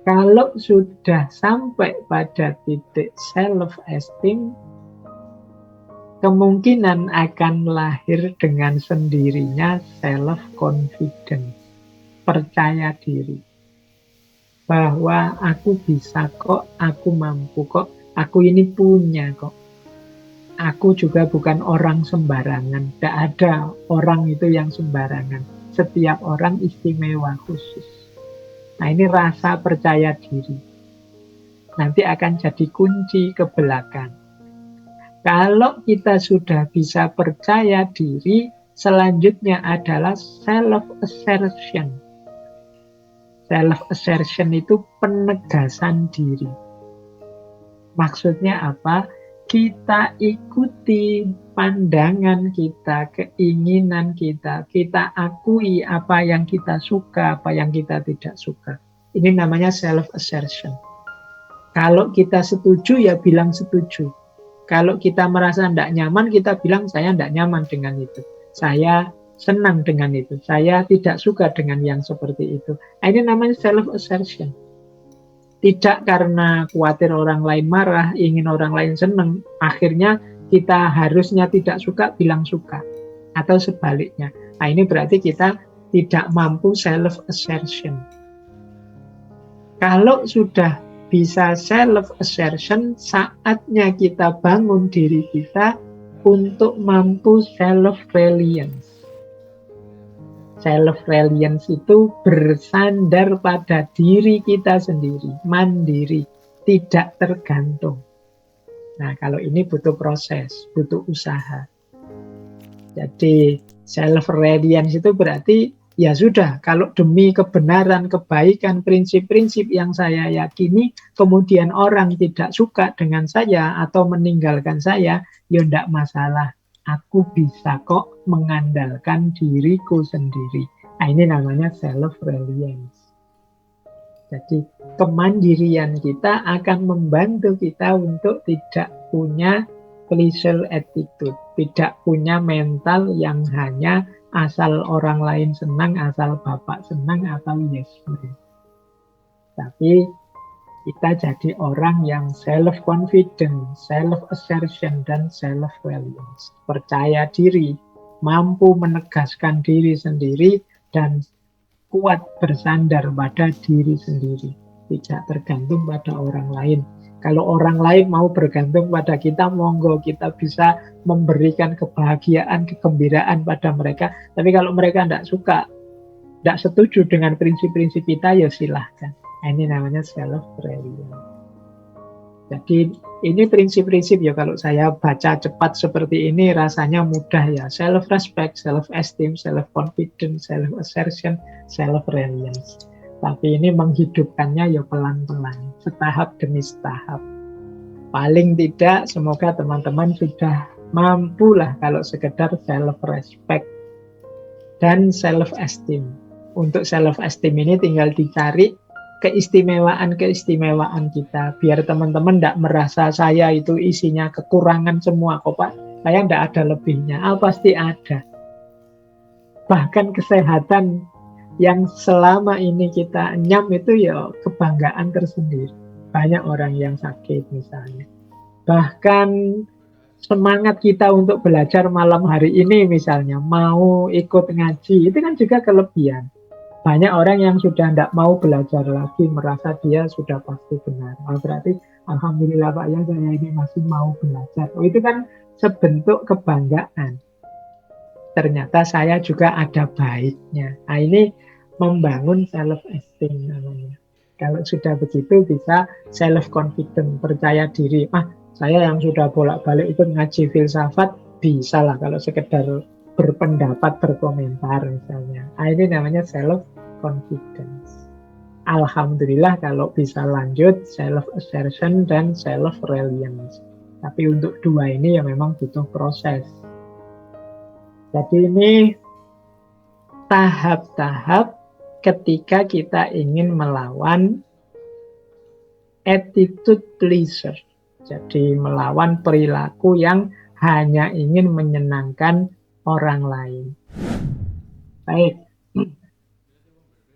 Kalau sudah sampai pada titik self-esteem, kemungkinan akan lahir dengan sendirinya self-confidence, percaya diri. Bahwa aku bisa kok, aku mampu kok, aku ini punya kok. Aku juga bukan orang sembarangan, tidak ada orang itu yang sembarangan. Setiap orang istimewa khusus. Nah ini rasa percaya diri. Nanti akan jadi kunci ke belakang. Kalau kita sudah bisa percaya diri, selanjutnya adalah self-assertion. Self-assertion itu penegasan diri. Maksudnya apa? Kita ikuti pandangan kita, keinginan kita. Kita akui apa yang kita suka, apa yang kita tidak suka. Ini namanya self-assertion. Kalau kita setuju, ya bilang setuju. Kalau kita merasa tidak nyaman, kita bilang saya tidak nyaman dengan itu. Saya senang dengan itu, saya tidak suka dengan yang seperti itu. Nah, ini namanya self-assertion. Tidak karena khawatir orang lain marah, ingin orang lain senang, akhirnya kita harusnya tidak suka, bilang suka. Atau sebaliknya. Nah, ini berarti kita tidak mampu self-assertion. Kalau sudah bisa self-assertion, saatnya kita bangun diri kita untuk mampu self-reliance. Self-reliance itu bersandar pada diri kita sendiri, mandiri, tidak tergantung. Nah, kalau ini butuh proses, butuh usaha. Jadi self-reliance itu berarti ya sudah, kalau demi kebenaran, kebaikan, prinsip-prinsip yang saya yakini, kemudian orang tidak suka dengan saya atau meninggalkan saya, ya tidak masalah. Aku bisa kok mengandalkan diriku sendiri. Nah, ini namanya self-reliance. Jadi kemandirian kita akan membantu kita untuk tidak punya pleasure attitude, tidak punya mental yang hanya asal orang lain senang, asal bapak senang, atau yes man. Tapi kita jadi orang yang self-confident, self-assertion, dan self-reliance. Percaya diri, mampu menegaskan diri sendiri, dan kuat bersandar pada diri sendiri. Tidak tergantung pada orang lain. Kalau orang lain mau bergantung pada kita, monggo, kita bisa memberikan kebahagiaan, kegembiraan pada mereka. Tapi kalau mereka tidak suka, tidak setuju dengan prinsip-prinsip kita, ya silahkan. Ini namanya self-reliance. Jadi ini prinsip-prinsip ya, kalau saya baca cepat seperti ini rasanya mudah ya. Self-respect, self-esteem, self-confidence, self-assertion, self-reliance. Tapi ini menghidupkannya ya pelan-pelan, setahap demi setahap. Paling tidak semoga teman-teman sudah mampulah kalau sekedar self-respect dan self-esteem. Untuk self-esteem ini tinggal dicari keistimewaan-keistimewaan kita, biar teman-teman tidak merasa saya itu isinya kekurangan semua kok Pak, saya tidak ada lebihnya. Pasti ada. Bahkan kesehatan yang selama ini kita enyam itu ya kebanggaan tersendiri. Banyak orang yang sakit misalnya. Bahkan semangat kita untuk belajar malam hari ini misalnya, mau ikut ngaji, itu kan juga kelebihan. Banyak orang yang sudah tidak mau belajar lagi, merasa dia sudah pasti benar. Berarti alhamdulillah Pak ya, saya ini masih mau belajar. Itu kan sebentuk kebanggaan. Ternyata saya juga ada baiknya. Nah, ini membangun self-esteem namanya. Kalau sudah begitu bisa self-confident, percaya diri. Saya yang sudah bolak-balik ikut ngaji filsafat, bisa lah kalau sekedar berpendapat, berkomentar misalnya. Ini namanya self-confidence. Alhamdulillah kalau bisa lanjut self-assertion dan self-reliance. Tapi untuk dua ini ya memang butuh proses. Jadi ini tahap-tahap ketika kita ingin melawan attitude pleaser. Jadi melawan perilaku yang hanya ingin menyenangkan orang lain. Baik.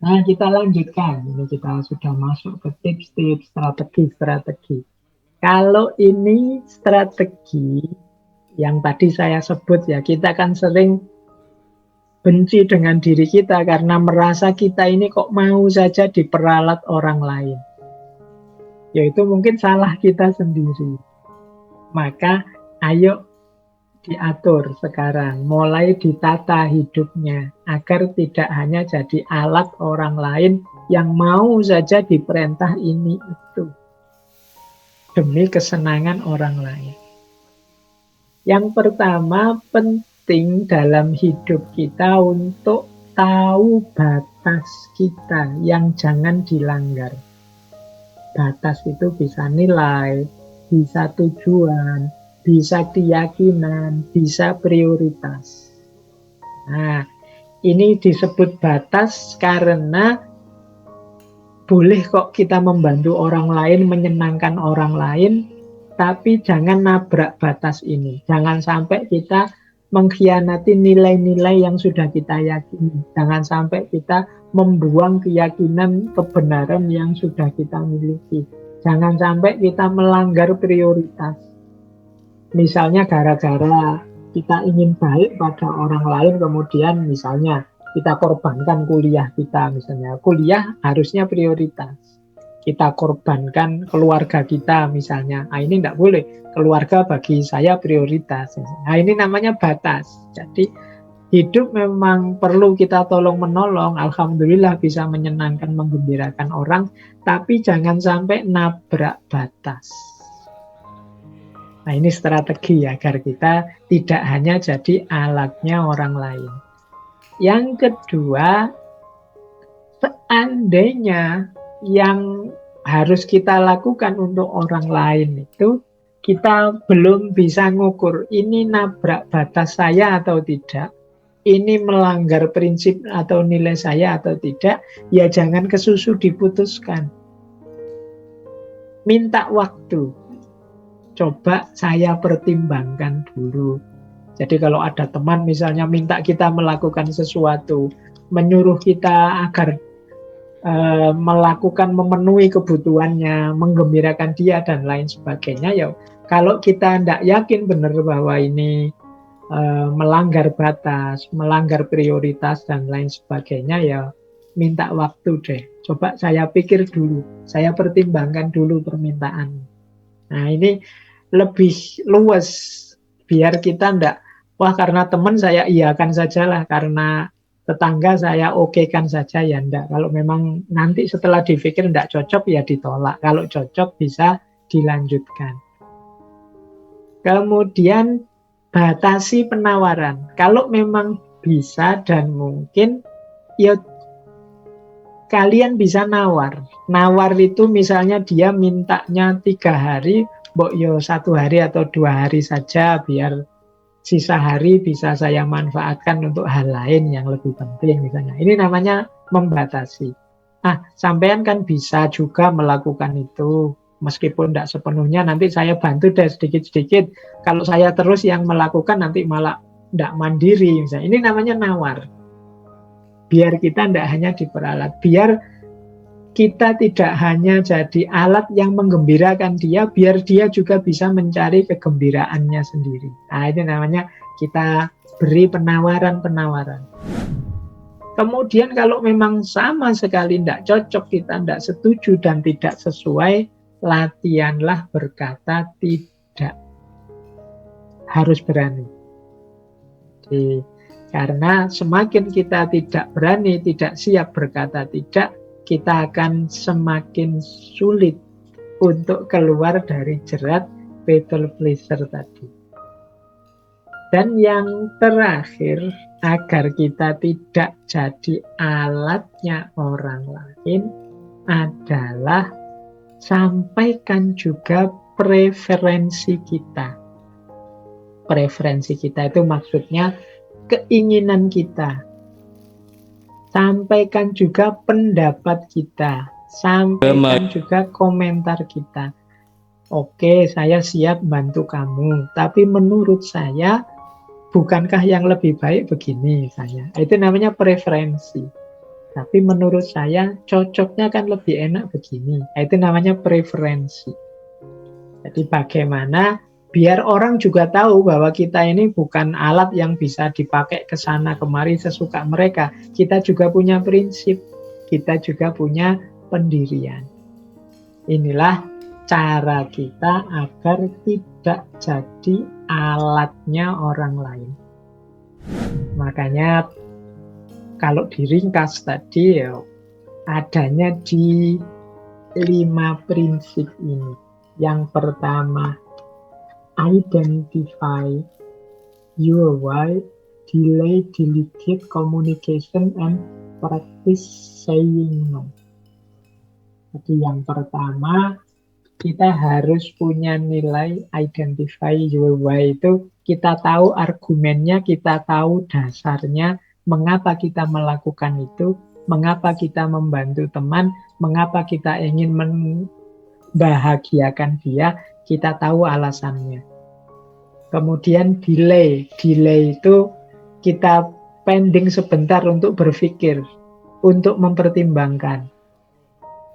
Nah, kita lanjutkan. Ini kita sudah masuk ke tips-tips, strategi-strategi. Kalau ini strategi yang tadi saya sebut ya, kita kan sering benci dengan diri kita karena merasa kita ini kok mau saja diperalat orang lain. Yaitu mungkin salah kita sendiri. Maka ayo diatur sekarang, mulai ditata hidupnya agar tidak hanya jadi alat orang lain yang mau saja diperintah ini itu demi kesenangan orang lain. Yang pertama, penting dalam hidup kita untuk tahu batas kita yang jangan dilanggar. Batas itu bisa nilai, bisa tujuan, bisa keyakinan, bisa prioritas. Nah, ini disebut batas karena boleh kok kita membantu orang lain, menyenangkan orang lain, tapi jangan nabrak batas ini. Jangan sampai kita mengkhianati nilai-nilai yang sudah kita yakini. Jangan sampai kita membuang keyakinan kebenaran yang sudah kita miliki. Jangan sampai kita melanggar prioritas. Misalnya gara-gara kita ingin baik pada orang lain, kemudian misalnya kita korbankan kuliah kita, misalnya kuliah harusnya prioritas. Kita korbankan keluarga kita misalnya. Nah, ini tidak boleh. Keluarga bagi saya prioritas. Nah, ini namanya batas. Jadi hidup memang perlu kita tolong-menolong. Alhamdulillah bisa menyenangkan, menggembirakan orang. Tapi jangan sampai nabrak batas. Nah, ini strategi agar kita tidak hanya jadi alatnya orang lain. Yang kedua, seandainya yang harus kita lakukan untuk orang lain itu kita belum bisa ngukur ini nabrak batas saya atau tidak, ini melanggar prinsip atau nilai saya atau tidak, ya jangan kesusu diputuskan. Minta waktu. Coba saya pertimbangkan dulu. Jadi kalau ada teman misalnya minta kita melakukan sesuatu, menyuruh kita agar melakukan, memenuhi kebutuhannya, menggembirakan dia dan lain sebagainya, ya kalau kita tidak yakin benar bahwa ini melanggar batas, melanggar prioritas dan lain sebagainya, ya minta waktu deh. Coba saya pikir dulu, saya pertimbangkan dulu permintaan. Nah, ini lebih luas biar kita ndak, wah karena teman saya iyakan sajalah, karena tetangga saya okekan saja, ya ndak. Kalau memang nanti setelah dipikir ndak cocok ya ditolak. Kalau cocok bisa dilanjutkan. Kemudian batasi penawaran. Kalau memang bisa dan mungkin, ya kalian bisa nawar. Nawar itu misalnya dia mintanya 3 hari, mbok yo 1 hari atau 2 hari saja, biar sisa hari bisa saya manfaatkan untuk hal lain yang lebih penting misalnya. Ini namanya membatasi. Sampean kan bisa juga melakukan itu. Meskipun tidak sepenuhnya, nanti saya bantu deh sedikit-sedikit. Kalau saya terus yang melakukan nanti malah tidak mandiri. Misalnya. Ini namanya nawar. Biar kita tidak hanya diperalat. Biar kita tidak hanya jadi alat yang menggembirakan dia, biar dia juga bisa mencari kegembiraannya sendiri. Nah, itu namanya kita beri penawaran-penawaran. Kemudian kalau memang sama sekali tidak cocok, kita tidak setuju dan tidak sesuai, latihanlah berkata tidak. Harus berani. Jadi, karena semakin kita tidak berani, tidak siap berkata tidak, kita akan semakin sulit untuk keluar dari jerat people pleaser tadi. Dan yang terakhir, agar kita tidak jadi alatnya orang lain, adalah sampaikan juga preferensi kita. Preferensi kita itu maksudnya keinginan kita. Sampaikan juga pendapat kita. Sampaikan juga komentar kita. Oke, saya siap bantu kamu. Tapi menurut saya, bukankah yang lebih baik begini misalnya. Itu namanya preferensi. Tapi menurut saya cocoknya kan lebih enak begini. Itu namanya preferensi. Jadi bagaimana biar orang juga tahu bahwa kita ini bukan alat yang bisa dipakai ke sana kemari sesuka mereka. Kita juga punya prinsip. Kita juga punya pendirian. Inilah cara kita agar tidak jadi alatnya orang lain. Makanya kalau diringkas tadi ya, adanya di 5 prinsip ini. Yang pertama, identify your why, delay, delegate, communication, and practice saying no. Jadi yang pertama, kita harus punya nilai identify your why, itu kita tahu argumennya, kita tahu dasarnya, mengapa kita melakukan itu, mengapa kita membantu teman, mengapa kita ingin membahagiakan dia, kita tahu alasannya. Kemudian delay. Delay itu kita pending sebentar untuk berpikir, untuk mempertimbangkan.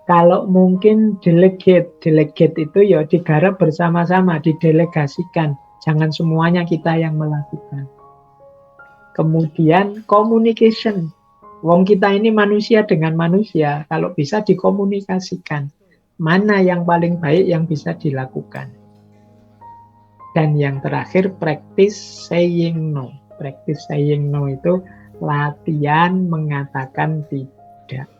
Kalau mungkin delegate. Delegate itu ya digarap bersama-sama, didelegasikan. Jangan semuanya kita yang melakukan. Kemudian communication. Wong kita ini manusia dengan manusia, kalau bisa dikomunikasikan. Mana yang paling baik yang bisa dilakukan. Dan yang terakhir, practice saying no. Practice saying no itu latihan mengatakan tidak.